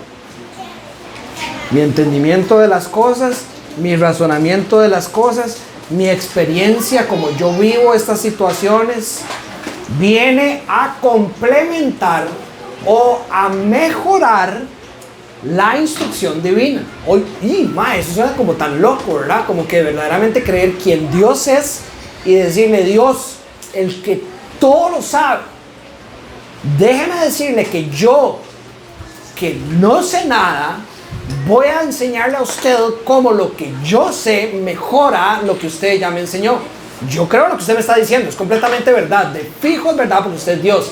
Mi entendimiento de las cosas, mi razonamiento de las cosas, mi experiencia, como yo vivo estas situaciones, viene a complementar o a mejorar la instrucción divina. Eso suena como tan loco, ¿verdad? Como que verdaderamente creer quién Dios es y decirle: Dios, el que todo lo sabe, déjeme decirle que yo, que no sé nada, voy a enseñarle a usted cómo lo que yo sé mejora lo que usted ya me enseñó. Yo creo lo que usted me está diciendo, es completamente verdad, de fijo es verdad porque usted es Dios,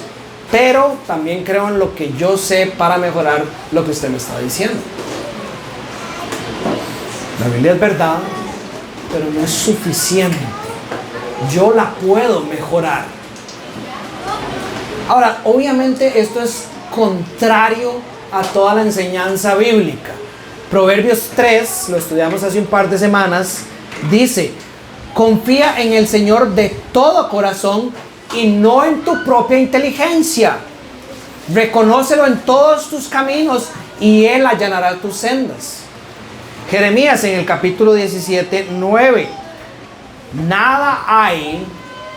pero también creo en lo que yo sé para mejorar lo que usted me está diciendo. La Biblia es verdad, pero no es suficiente. Yo la puedo mejorar. Ahora, obviamente esto es contrario a toda la enseñanza bíblica. Proverbios 3, lo estudiamos hace un par de semanas, dice: Confía en el Señor de todo corazón y no en tu propia inteligencia. Reconócelo en todos tus caminos y Él allanará tus sendas. Jeremías en el capítulo 17, 9. Nada hay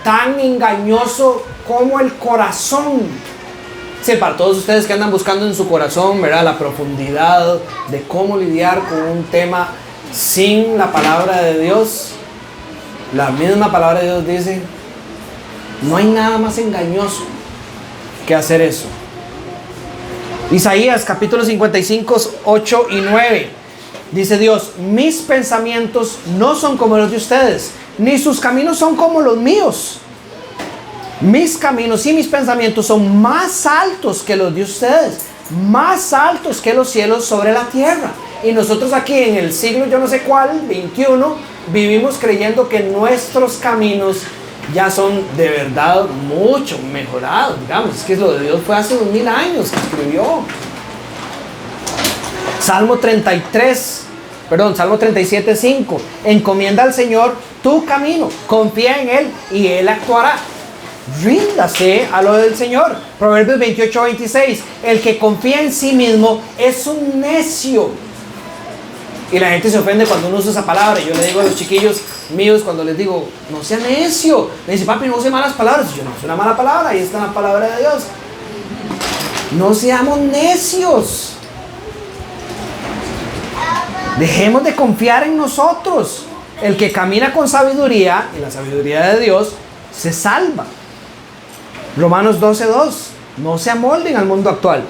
tan engañoso como el corazón. Sí, para todos ustedes que andan buscando en su corazón, ¿verdad?, la profundidad de cómo lidiar con un tema sin la palabra de Dios. La misma palabra de Dios dice, no hay nada más engañoso que hacer eso. Isaías capítulo 55, 8 y 9. Dice Dios, mis pensamientos no son como los de ustedes, ni sus caminos son como los míos. Mis caminos y mis pensamientos son más altos que los de ustedes, más altos que los cielos sobre la tierra. Y nosotros aquí en el siglo yo no sé cuál, 21, vivimos creyendo que nuestros caminos ya son de verdad mucho mejorados. Digamos, es que lo de Dios fue hace 2000 años que escribió. Salmo 37, 5. Encomienda al Señor tu camino, confía en Él y Él actuará. Ríndase a lo del Señor. Proverbios 28, 26. El que confía en sí mismo es un necio. Y la gente se ofende cuando uno usa esa palabra. Yo le digo a los chiquillos míos cuando les digo, no sea necio. Me dice, papi, no use malas palabras. Y yo, no, es una mala palabra. Ahí está la palabra de Dios. No seamos necios. Dejemos de confiar en nosotros. El que camina con sabiduría, y la sabiduría de Dios, se salva. Romanos 12:2. No se amolden al mundo actual.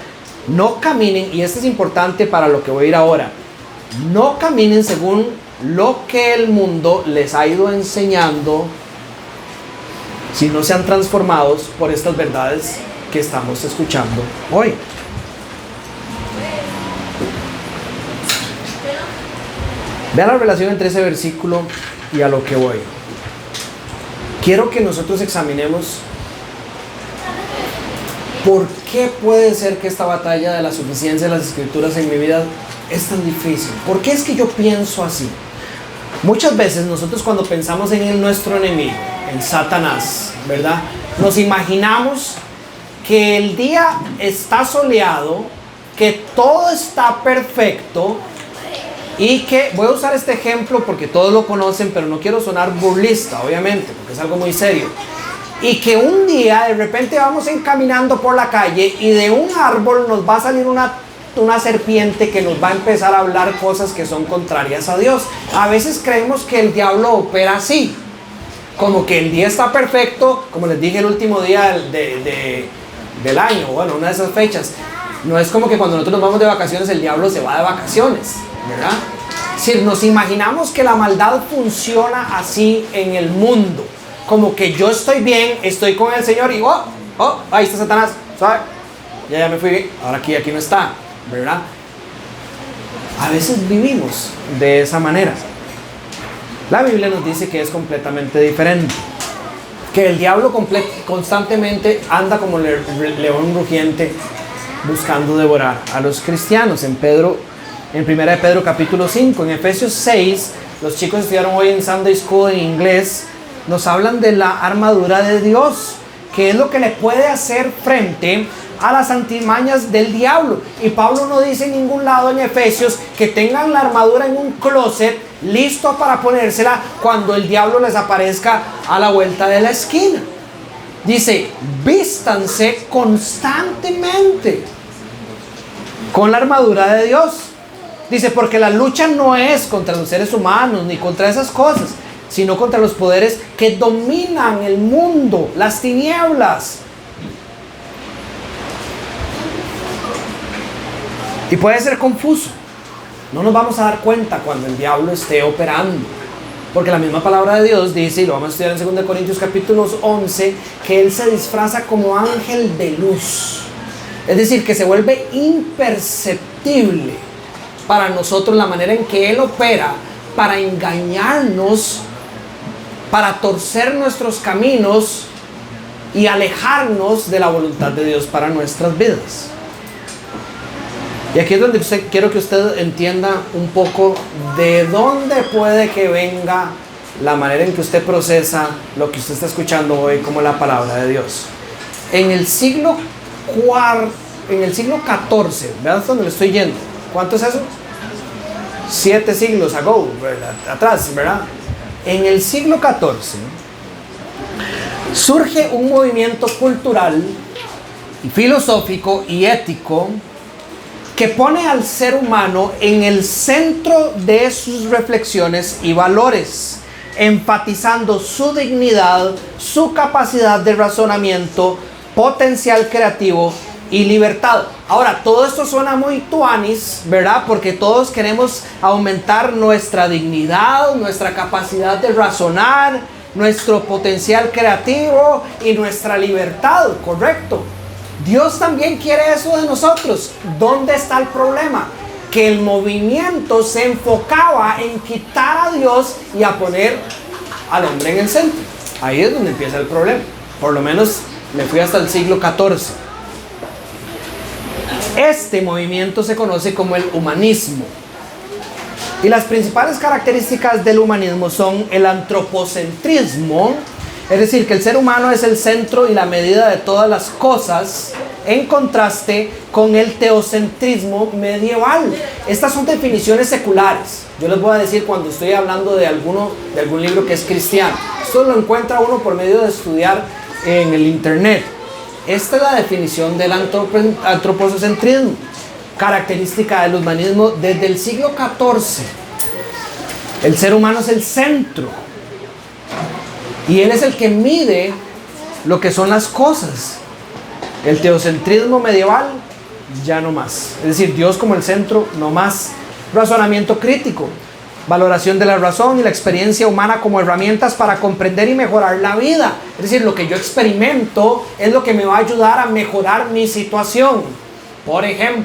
No caminen, y esto es importante para lo que voy a ir ahora. No caminen según lo que el mundo les ha ido enseñando, si no sean transformados por estas verdades que estamos escuchando hoy. Vean la relación entre ese versículo y a lo que voy. Quiero que nosotros examinemos por qué puede ser que esta batalla de la suficiencia de las escrituras en mi vida es tan difícil. ¿Por qué es que yo pienso así? Muchas veces nosotros cuando pensamos en nuestro enemigo, en Satanás, ¿verdad?, nos imaginamos que el día está soleado, que todo está perfecto y que, voy a usar este ejemplo porque todos lo conocen, pero no quiero sonar burlista, obviamente, porque es algo muy serio. Y que un día de repente vamos encaminando por la calle y de un árbol nos va a salir una serpiente que nos va a empezar a hablar cosas que son contrarias a Dios. A veces creemos que el diablo opera así, como que el día está perfecto, como les dije el último día del año, bueno, una de esas fechas. No es como que cuando nosotros nos vamos de vacaciones el diablo se va de vacaciones, ¿verdad? Si nos imaginamos que la maldad funciona así en el mundo, como que yo estoy bien, estoy con el Señor y ahí está Satanás, ¿sabe? Ya me fui, ahora aquí no está, ¿verdad? A veces vivimos de esa manera. La Biblia nos dice que es completamente diferente, que el diablo constantemente anda como león rugiente buscando devorar a los cristianos. En 1 de Pedro capítulo 5, en Efesios 6, los chicos estudiaron hoy en Sunday School en inglés, nos hablan de la armadura de Dios, que es lo que le puede hacer frente a las antimañas del diablo. Y Pablo no dice en ningún lado en Efesios que tengan la armadura en un closet listo para ponérsela cuando el diablo les aparezca a la vuelta de la esquina. Dice, vístanse constantemente con la armadura de Dios. Dice, porque la lucha no es contra los seres humanos ni contra esas cosas, sino contra los poderes que dominan el mundo, las tinieblas. Y puede ser confuso. No nos vamos a dar cuenta cuando el diablo esté operando, porque la misma palabra de Dios dice, y lo vamos a estudiar en 2 Corintios capítulo 11, que Él se disfraza como ángel de luz. Es decir, que se vuelve imperceptible para nosotros la manera en que Él opera para engañarnos, para torcer nuestros caminos y alejarnos de la voluntad de Dios para nuestras vidas. Y aquí es donde quiero que usted entienda un poco de dónde puede que venga la manera en que usted procesa lo que usted está escuchando hoy como la palabra de Dios. En el siglo XIV, vean hasta dónde le estoy yendo. ¿Cuánto es eso? 7 siglos atrás, ¿verdad? En el siglo XIV surge un movimiento cultural, filosófico y ético que pone al ser humano en el centro de sus reflexiones y valores, enfatizando su dignidad, su capacidad de razonamiento, potencial creativo y libertad. Ahora, todo esto suena muy tuanis, ¿verdad? Porque todos queremos aumentar nuestra dignidad, nuestra capacidad de razonar, nuestro potencial creativo y nuestra libertad, ¿correcto? Dios también quiere eso de nosotros. ¿Dónde está el problema? Que el movimiento se enfocaba en quitar a Dios y a poner al hombre en el centro. Ahí es donde empieza el problema. Por lo menos me fui hasta el siglo XIV. Este movimiento se conoce como el humanismo. Y las principales características del humanismo son el antropocentrismo, es decir, que el ser humano es el centro y la medida de todas las cosas, en contraste con el teocentrismo medieval. Estas son definiciones seculares. Yo les voy a decir cuando estoy hablando de algún libro que es cristiano. Esto lo encuentra uno por medio de estudiar en el internet. Esta es la definición del antropocentrismo, característica del humanismo desde el siglo XIV. El ser humano es el centro y él es el que mide lo que son las cosas. El teocentrismo medieval, ya no más. Es decir, Dios como el centro, no más. Razonamiento crítico, valoración de la razón y la experiencia humana como herramientas para comprender y mejorar la vida. Es decir, lo que yo experimento es lo que me va a ayudar a mejorar mi situación. Por ejemplo,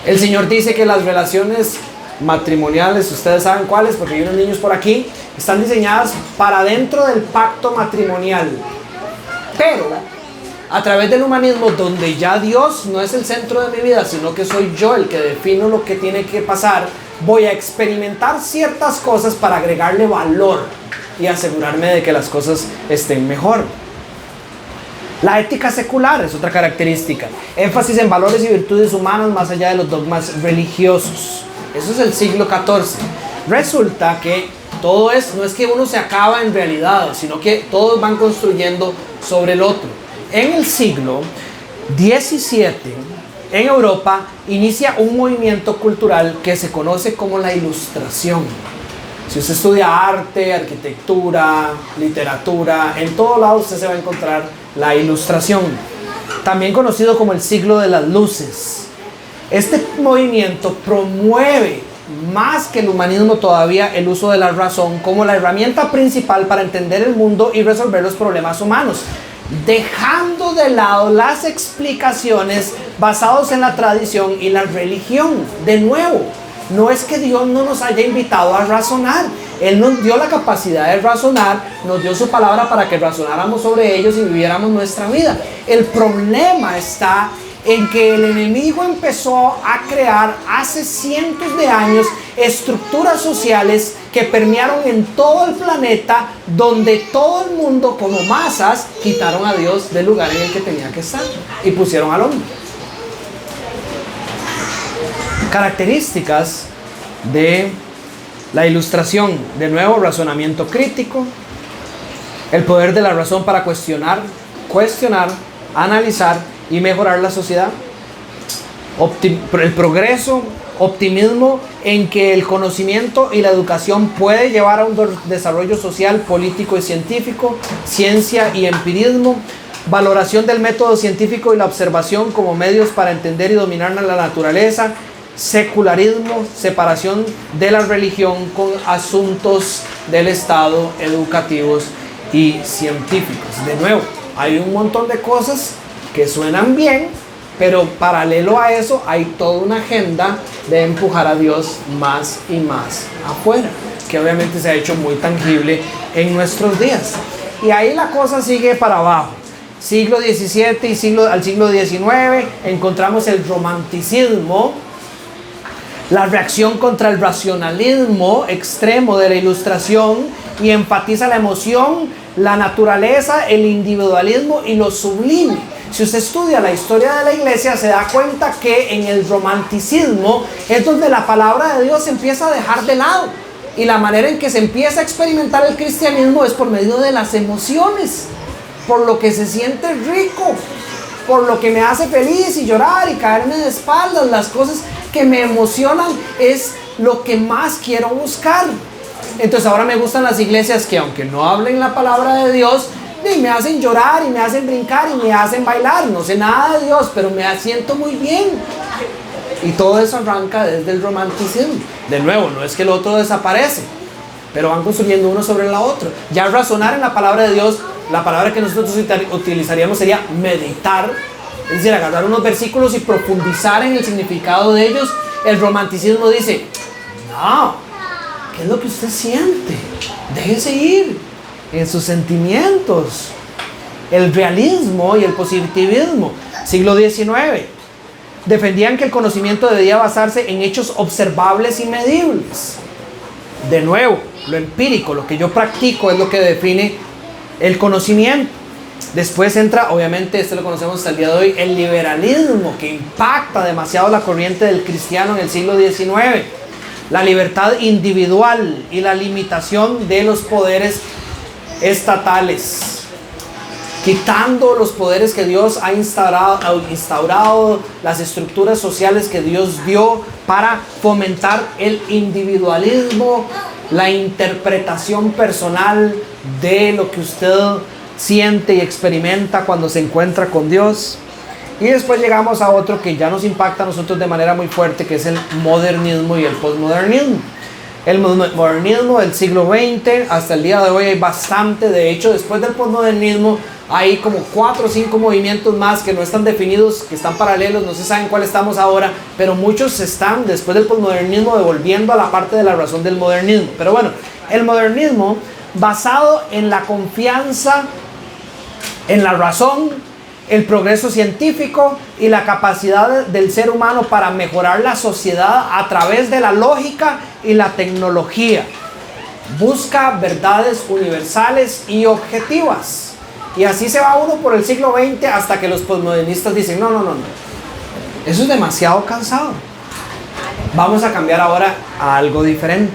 el Señor dice que las relaciones matrimoniales, ustedes saben cuáles, porque hay unos niños por aquí, están diseñadas para dentro del pacto matrimonial. Pero a través del humanismo, donde ya Dios no es el centro de mi vida, sino que soy yo el que defino lo que tiene que pasar, voy a experimentar ciertas cosas para agregarle valor y asegurarme de que las cosas estén mejor. La ética secular es otra característica. Énfasis en valores y virtudes humanas más allá de los dogmas religiosos. Eso es el siglo XIV. Resulta que todo no es que uno se acaba en realidad, sino que todos van construyendo sobre el otro. En el siglo XVII, en Europa, inicia un movimiento cultural que se conoce como la Ilustración. Si usted estudia arte, arquitectura, literatura, en todo lado usted se va a encontrar la Ilustración, también conocido como el siglo de las luces. Este movimiento promueve más que el humanismo todavía el uso de la razón como la herramienta principal para entender el mundo y resolver los problemas humanos, dejando de lado las explicaciones basadas en la tradición y la religión. De nuevo, no es que Dios no nos haya invitado a razonar. Él nos dio la capacidad de razonar, nos dio su palabra para que razonáramos sobre ellos y viviéramos nuestra vida. El problema está en que el enemigo empezó a crear hace cientos de años estructuras sociales que permearon en todo el planeta, donde todo el mundo como masas quitaron a Dios del lugar en el que tenía que estar y pusieron al hombre. Características de la Ilustración: de nuevo, razonamiento crítico, el poder de la razón para cuestionar, analizar y mejorar la sociedad, el progreso, optimismo en que el conocimiento y la educación puede llevar a un desarrollo social, político y científico, ciencia y empirismo, valoración del método científico y la observación como medios para entender y dominar la naturaleza, secularismo, separación de la religión con asuntos del Estado, educativos y científicos. De nuevo, hay un montón de cosas que suenan bien, pero paralelo a eso hay toda una agenda de empujar a Dios más y más afuera, que obviamente se ha hecho muy tangible en nuestros días. Y ahí la cosa sigue para abajo. Siglo XVII y al siglo XIX encontramos el romanticismo, la reacción contra el racionalismo extremo de la Ilustración y enfatiza la emoción, la naturaleza, el individualismo y lo sublime. Si usted estudia la historia de la iglesia, se da cuenta que en el romanticismo es donde la palabra de Dios se empieza a dejar de lado. Y la manera en que se empieza a experimentar el cristianismo es por medio de las emociones, por lo que se siente rico, por lo que me hace feliz y llorar y caerme de espaldas. Las cosas que me emocionan es lo que más quiero buscar. Entonces ahora me gustan las iglesias que, aunque no hablen la palabra de Dios, me hacen llorar y me hacen brincar y me hacen bailar. No sé nada de Dios, pero me siento muy bien. Y todo eso arranca desde el romanticismo. De nuevo, no es que el otro desaparece, pero van construyendo uno sobre la otra. Ya razonar en la palabra de Dios, la palabra que nosotros utilizaríamos sería meditar, es decir, agarrar unos versículos y profundizar en el significado de ellos. El romanticismo dice, no, ¿qué es lo que usted siente? Déjese ir en sus sentimientos. El realismo y el positivismo, siglo XIX, defendían que el conocimiento debía basarse en hechos observables y medibles. De nuevo, lo empírico, lo que yo practico es lo que define el conocimiento. Después entra, obviamente, esto lo conocemos hasta el día de hoy, el liberalismo, que impacta demasiado la corriente del cristiano en el siglo XIX. La libertad individual y la limitación de los poderes estatales, quitando los poderes que Dios ha instaurado, las estructuras sociales que Dios dio para fomentar el individualismo, la interpretación personal de lo que usted siente y experimenta cuando se encuentra con Dios. Y después llegamos a otro que ya nos impacta a nosotros de manera muy fuerte, que es el modernismo y el posmodernismo. El modernismo del siglo XX hasta el día de hoy hay bastante. De hecho, después del posmodernismo hay como 4 o 5 movimientos más que no están definidos, que están paralelos, no se sabe en cuál estamos ahora, pero muchos están después del posmodernismo devolviendo a la parte de la razón del modernismo. Pero bueno, el modernismo basado en la confianza en la razón, el progreso científico y la capacidad del ser humano para mejorar la sociedad a través de la lógica y la tecnología. Busca verdades universales y objetivas. Y así se va uno por el siglo XX hasta que los posmodernistas dicen, no, eso es demasiado cansado. Vamos a cambiar ahora a algo diferente.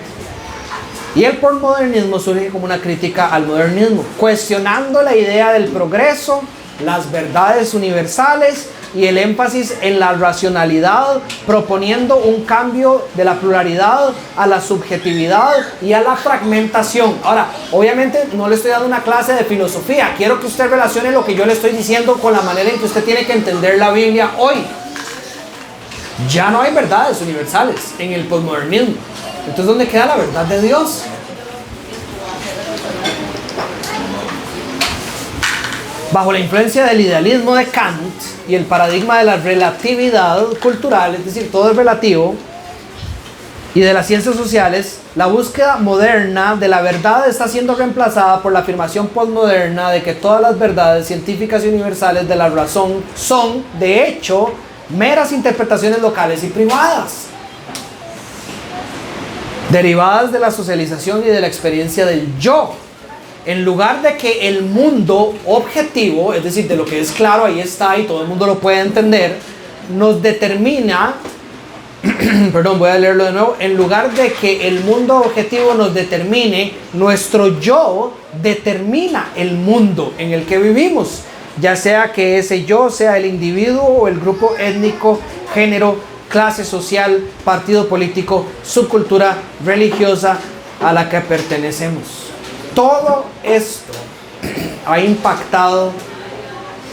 Y el posmodernismo surge como una crítica al modernismo, cuestionando la idea del progreso, las verdades universales y el énfasis en la racionalidad, proponiendo un cambio de la pluralidad a la subjetividad y a la fragmentación. Ahora, obviamente no le estoy dando una clase de filosofía, quiero que usted relacione lo que yo le estoy diciendo con la manera en que usted tiene que entender la Biblia hoy. Ya no hay verdades universales en el posmodernismo. Entonces, ¿dónde queda la verdad de Dios? Bajo la influencia del idealismo de Kant y el paradigma de la relatividad cultural, es decir, todo es relativo, y de las ciencias sociales, la búsqueda moderna de la verdad está siendo reemplazada por la afirmación postmoderna de que todas las verdades científicas y universales de la razón son, de hecho, meras interpretaciones locales y privadas, derivadas de la socialización y de la experiencia del yo. En lugar de que el mundo objetivo, es decir, de lo que es claro, ahí está y todo el mundo lo puede entender, nos determina, perdón, voy a leerlo de nuevo, en lugar de que el mundo objetivo nos determine, nuestro yo determina el mundo en el que vivimos, ya sea que ese yo sea el individuo o el grupo étnico, género, clase social, partido político, subcultura religiosa a la que pertenecemos. Todo esto ha impactado,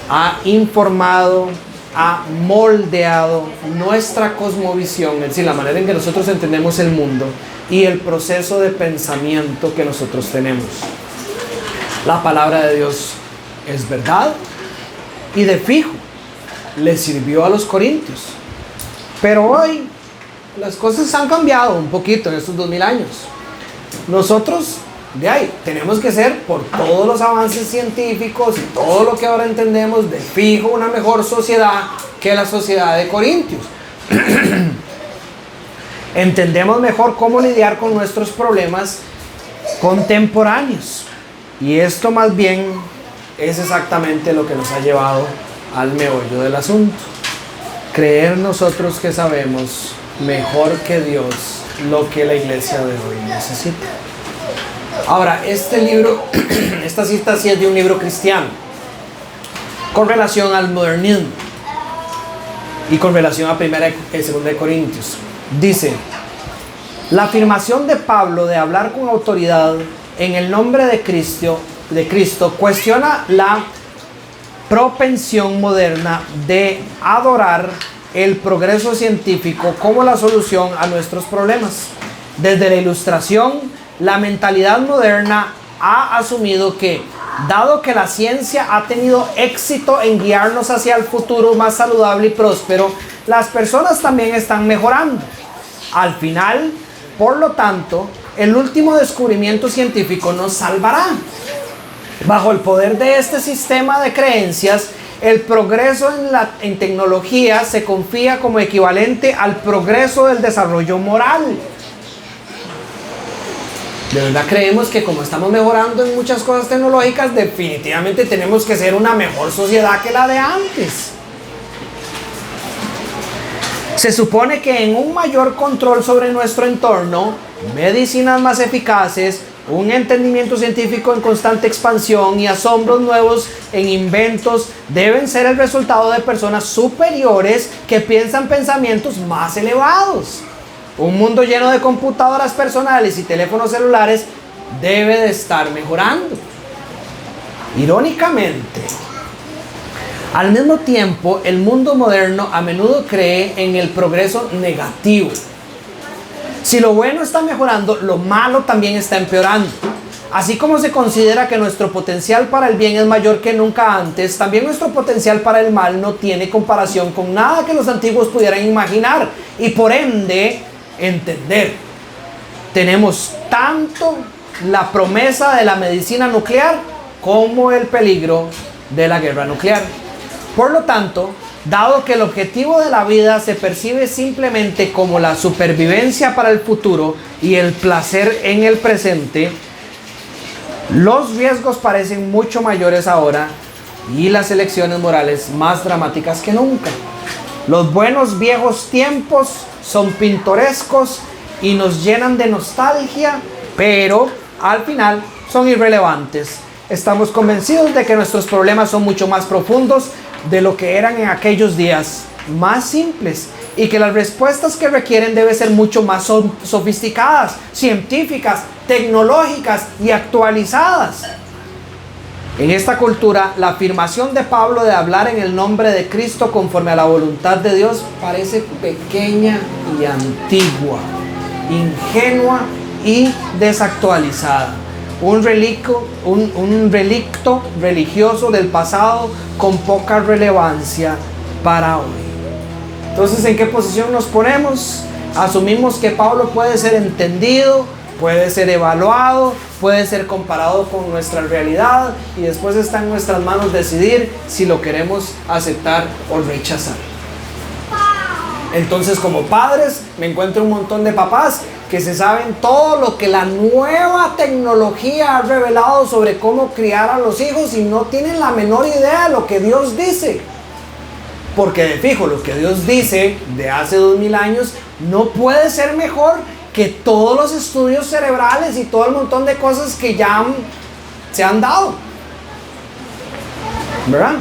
ha informado, ha moldeado nuestra cosmovisión, es decir, la manera en que nosotros entendemos el mundo y el proceso de pensamiento que nosotros tenemos. La palabra de Dios es verdad y de fijo le sirvió a los corintios. Pero hoy las cosas han cambiado un poquito en estos 2000 años. Nosotros de ahí tenemos que ser, por todos los avances científicos y todo lo que ahora entendemos, de fijo una mejor sociedad que la sociedad de Corintios. Entendemos mejor cómo lidiar con nuestros problemas contemporáneos. Y esto más bien es exactamente lo que nos ha llevado al meollo del asunto. Creer nosotros que sabemos mejor que Dios lo que la iglesia de hoy necesita. Ahora, este libro, esta cita sí es de un libro cristiano, con relación al modernismo y con relación a 1 y 2 de Corintios. Dice: la afirmación de Pablo de hablar con autoridad en el nombre de Cristo cuestiona la propensión moderna de adorar el progreso científico como la solución a nuestros problemas. Desde la Ilustración, la mentalidad moderna ha asumido que, dado que la ciencia ha tenido éxito en guiarnos hacia el futuro más saludable y próspero, las personas también están mejorando. Al final, por lo tanto, el último descubrimiento científico nos salvará. Bajo el poder de este sistema de creencias, el progreso en tecnología se confía como equivalente al progreso del desarrollo moral. De verdad creemos que como estamos mejorando en muchas cosas tecnológicas, definitivamente tenemos que ser una mejor sociedad que la de antes. Se supone que en un mayor control sobre nuestro entorno, medicinas más eficaces, un entendimiento científico en constante expansión y asombros nuevos en inventos deben ser el resultado de personas superiores que piensan pensamientos más elevados. Un mundo lleno de computadoras personales y teléfonos celulares debe de estar mejorando. Irónicamente, al mismo tiempo, el mundo moderno a menudo cree en el progreso negativo. Si lo bueno está mejorando, lo malo también está empeorando. Así como se considera que nuestro potencial para el bien es mayor que nunca antes, también nuestro potencial para el mal no tiene comparación con nada que los antiguos pudieran imaginar y por ende entender. Tenemos tanto la promesa de la medicina nuclear como el peligro de la guerra nuclear. Por lo tanto, dado que el objetivo de la vida se percibe simplemente como la supervivencia para el futuro y el placer en el presente, los riesgos parecen mucho mayores ahora y las elecciones morales más dramáticas que nunca. Los buenos viejos tiempos son pintorescos y nos llenan de nostalgia, pero al final son irrelevantes. Estamos convencidos de que nuestros problemas son mucho más profundos de lo que eran en aquellos días, más simples, y que las respuestas que requieren deben ser mucho más sofisticadas, científicas, tecnológicas y actualizadas. En esta cultura, la afirmación de Pablo de hablar en el nombre de Cristo conforme a la voluntad de Dios parece pequeña y antigua, ingenua y desactualizada. Un relicto religioso del pasado con poca relevancia para hoy. Entonces, ¿en qué posición nos ponemos? Asumimos que Pablo puede ser entendido, puede ser evaluado, puede ser comparado con nuestra realidad y después está en nuestras manos decidir si lo queremos aceptar o rechazar. Entonces, como padres, me encuentro un montón de papás que se saben todo lo que la nueva tecnología ha revelado sobre cómo criar a los hijos y no tienen la menor idea de lo que Dios dice. Porque de fijo, lo que Dios dice de hace 2000 años no puede ser mejor que todos los estudios cerebrales y todo el montón de cosas que ya se han dado. ¿Verdad?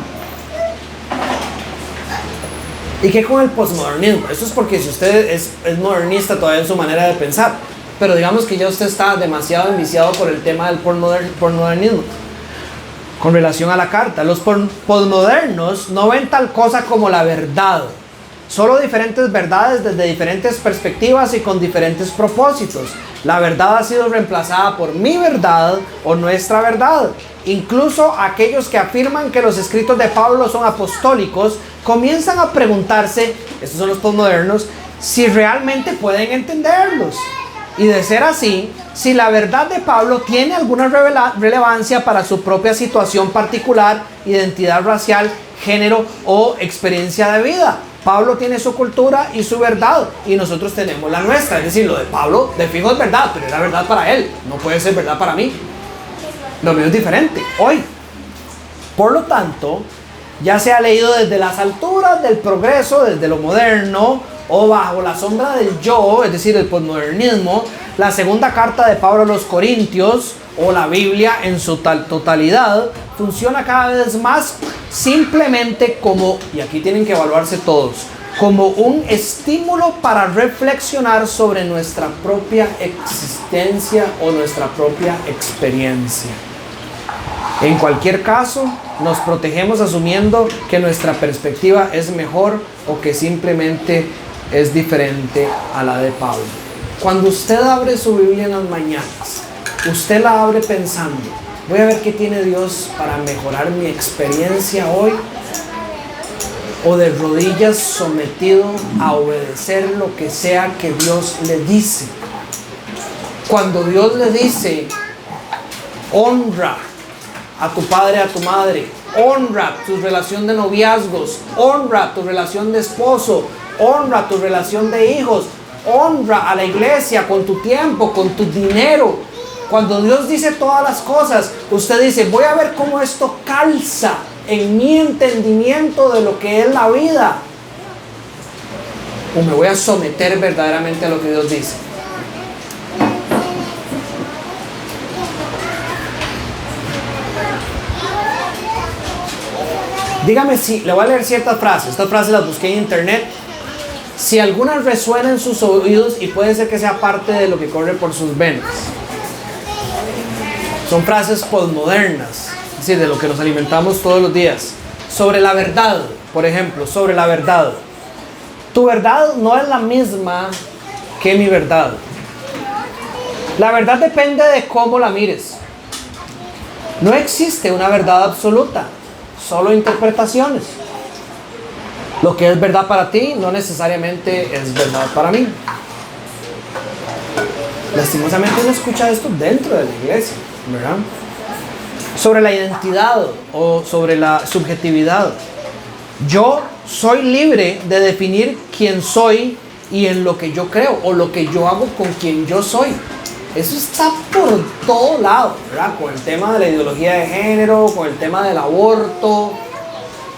¿Y qué con el posmodernismo? Eso es porque si usted es modernista todavía en su manera de pensar, pero digamos que ya usted está demasiado enviciado por el tema del posmodernismo. Con relación a la carta, los posmodernos no ven tal cosa como la verdad, solo diferentes verdades desde diferentes perspectivas y con diferentes propósitos. La verdad ha sido reemplazada por mi verdad o nuestra verdad. Incluso aquellos que afirman que los escritos de Pablo son apostólicos comienzan a preguntarse, estos son los posmodernos, si realmente pueden entenderlos. Y de ser así, si la verdad de Pablo tiene alguna relevancia para su propia situación particular, identidad racial, género o experiencia de vida. Pablo tiene su cultura y su verdad, y nosotros tenemos la nuestra. Es decir, lo de Pablo de fijo es verdad, pero era verdad para él, no puede ser verdad para mí. Lo mío es diferente hoy. Por lo tanto, ya se ha leído desde las alturas del progreso, desde lo moderno, o bajo la sombra del yo, es decir, el posmodernismo, la segunda carta de Pablo a los Corintios, o la Biblia en su totalidad, funciona cada vez más simplemente como, y aquí tienen que evaluarse todos, como un estímulo para reflexionar sobre nuestra propia existencia o nuestra propia experiencia. En cualquier caso, nos protegemos asumiendo que nuestra perspectiva es mejor o que simplemente es diferente a la de Pablo. Cuando usted abre su Biblia en las mañanas, usted la abre pensando, voy a ver qué tiene Dios para mejorar mi experiencia hoy, o de rodillas sometido a obedecer lo que sea que Dios le dice. Cuando Dios le dice, honra a tu padre, a tu madre, honra tu relación de noviazgos, honra tu relación de esposo, honra tu relación de hijos, honra a la iglesia con tu tiempo, con tu dinero. Cuando Dios dice todas las cosas, usted dice, voy a ver cómo esto calza en mi entendimiento de lo que es la vida, o me voy a someter verdaderamente a lo que Dios dice. Dígame si, le voy a leer ciertas frases. Estas frases las busqué en internet. Si alguna resuena en sus oídos, y puede ser que sea parte de lo que corre por sus venas. Son frases posmodernas, es decir, de lo que nos alimentamos todos los días. Sobre la verdad, por ejemplo, sobre la verdad. Tu verdad no es la misma que mi verdad. La verdad depende de cómo la mires. No existe una verdad absoluta, solo interpretaciones. Lo que es verdad para ti no necesariamente es verdad para mí. Lastimosamente uno escucha esto dentro de la iglesia, ¿verdad? Sobre la identidad o sobre la subjetividad. Yo soy libre de definir quién soy y en lo que yo creo, o lo que yo hago con quien yo soy. Eso está por todo lado, ¿verdad? Con el tema de la ideología de género, con el tema del aborto,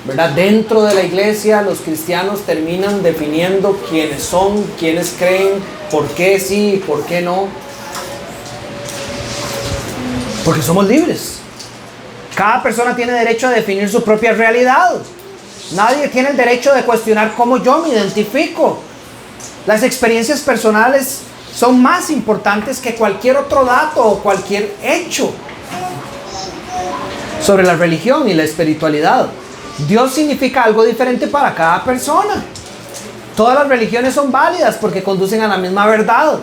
¿verdad? Dentro de la iglesia los cristianos terminan definiendo quiénes son, quiénes creen, por qué sí, por qué no. Porque somos libres. Cada persona tiene derecho a definir su propia realidad. Nadie tiene el derecho de cuestionar cómo yo me identifico. Las experiencias personales son más importantes que cualquier otro dato o cualquier hecho. Sobre la religión y la espiritualidad, Dios significa algo diferente para cada persona. Todas las religiones son válidas porque conducen a la misma verdad.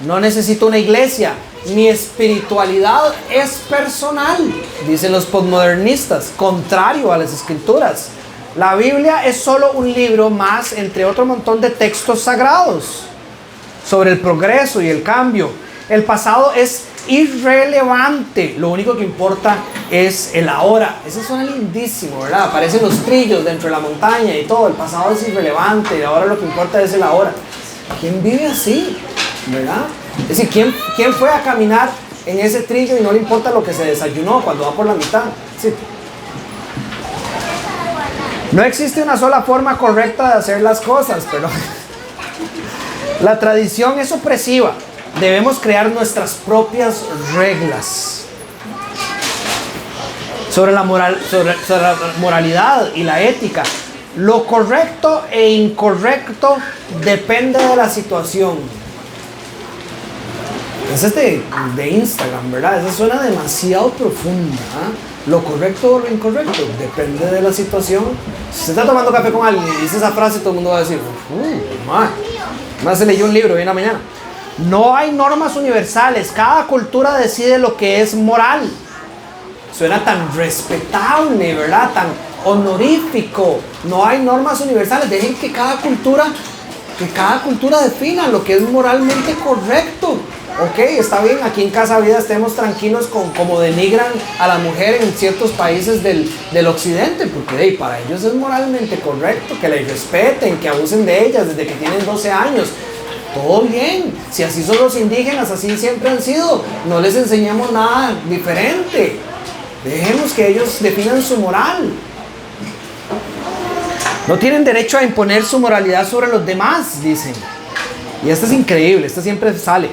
No necesito una iglesia. Mi espiritualidad es personal, dicen los posmodernistas, contrario a las escrituras. La Biblia es solo un libro más entre otro montón de textos sagrados sobre el progreso y el cambio. El pasado es irrelevante, lo único que importa es el ahora. Eso suena lindísimo, ¿verdad? Aparecen los trillos dentro de la montaña y todo. El pasado es irrelevante y ahora lo que importa es el ahora. ¿Quién vive así? ¿Verdad? Es decir, ¿quién fue a caminar en ese trillo y no le importa lo que se desayunó cuando va por la mitad? Sí. No existe una sola forma correcta de hacer las cosas, pero la tradición es opresiva. Debemos crear nuestras propias reglas sobre la moralidad y la ética. Lo correcto e incorrecto depende de la situación. Esa es de Instagram, ¿verdad? Esa suena demasiado profunda, ¿eh? Lo correcto o lo incorrecto depende de la situación. Si usted está tomando café con alguien y dice esa frase, todo el mundo va a decir, más se leyó un libro hoy en la mañana. No hay normas universales. Cada cultura decide lo que es moral. Suena tan respetable, ¿verdad? Tan honorífico. No hay normas universales. Dejen que cada cultura defina lo que es moralmente correcto. Ok, está bien, aquí en Casa Vida estemos tranquilos con cómo denigran a la mujer en ciertos países del occidente, porque para ellos es moralmente correcto que la respeten, que abusen de ellas desde que tienen 12 años. Todo bien, si así son los indígenas, así siempre han sido, no les enseñamos nada diferente. Dejemos que ellos definan su moral. No tienen derecho a imponer su moralidad sobre los demás, dicen. Y esto es increíble, esto siempre sale.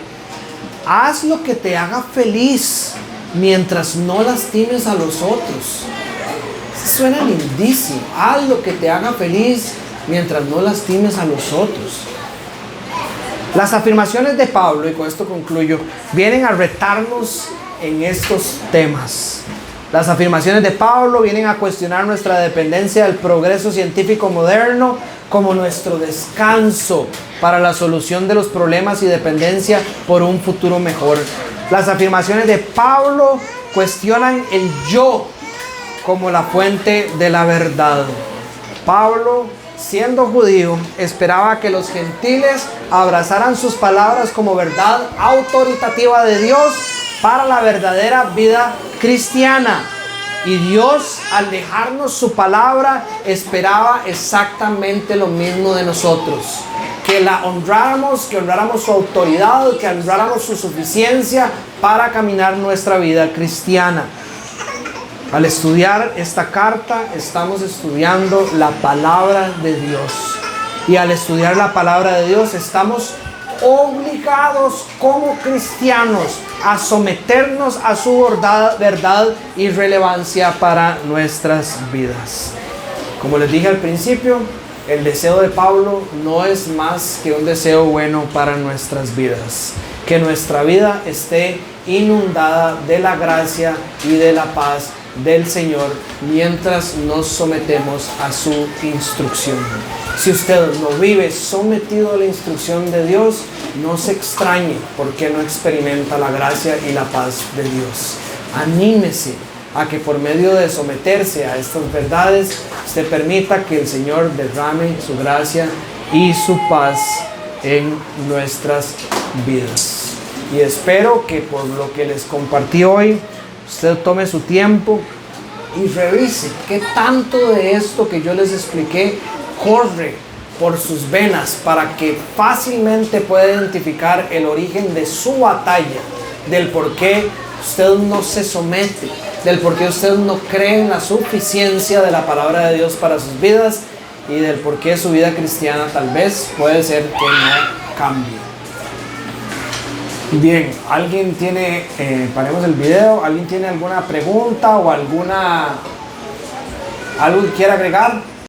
Haz lo que te haga feliz mientras no lastimes a los otros. Eso suena lindísimo. Haz lo que te haga feliz mientras no lastimes a los otros. Las afirmaciones de Pablo, y con esto concluyo, vienen a retarnos en estos temas. Las afirmaciones de Pablo vienen a cuestionar nuestra dependencia del progreso científico moderno como nuestro descanso para la solución de los problemas y dependencia por un futuro mejor. Las afirmaciones de Pablo cuestionan el yo como la fuente de la verdad. Pablo, siendo judío, esperaba que los gentiles abrazaran sus palabras como verdad autoritativa de Dios para la verdadera vida cristiana. Y Dios, al dejarnos su palabra, esperaba exactamente lo mismo de nosotros. Que la honráramos, que honráramos su autoridad, que honráramos su suficiencia para caminar nuestra vida cristiana. Al estudiar esta carta, estamos estudiando la palabra de Dios. Y al estudiar la palabra de Dios, estamos obligados como cristianos a someternos a su verdad y relevancia para nuestras vidas. Como les dije al principio, el deseo de Pablo no es más que un deseo bueno para nuestras vidas. Que nuestra vida esté inundada de la gracia y de la paz del Señor mientras nos sometemos a su instrucción. Si usted no vive sometido a la instrucción de Dios, no se extrañe porque no experimenta la gracia y la paz de Dios. Anímese a que por medio de someterse a estas verdades, usted permita que el Señor derrame su gracia y su paz en nuestras vidas. Y espero que por lo que les compartí hoy, usted tome su tiempo y revise qué tanto de esto que yo les expliqué corre por sus venas para que fácilmente pueda identificar el origen de su batalla, del por qué usted no se somete, del por qué usted no cree en la suficiencia de la palabra de Dios para sus vidas y del por qué su vida cristiana tal vez puede ser que no cambie. Bien, ¿alguien tiene, paremos el video, alguien tiene alguna pregunta o algo que quiera agregar?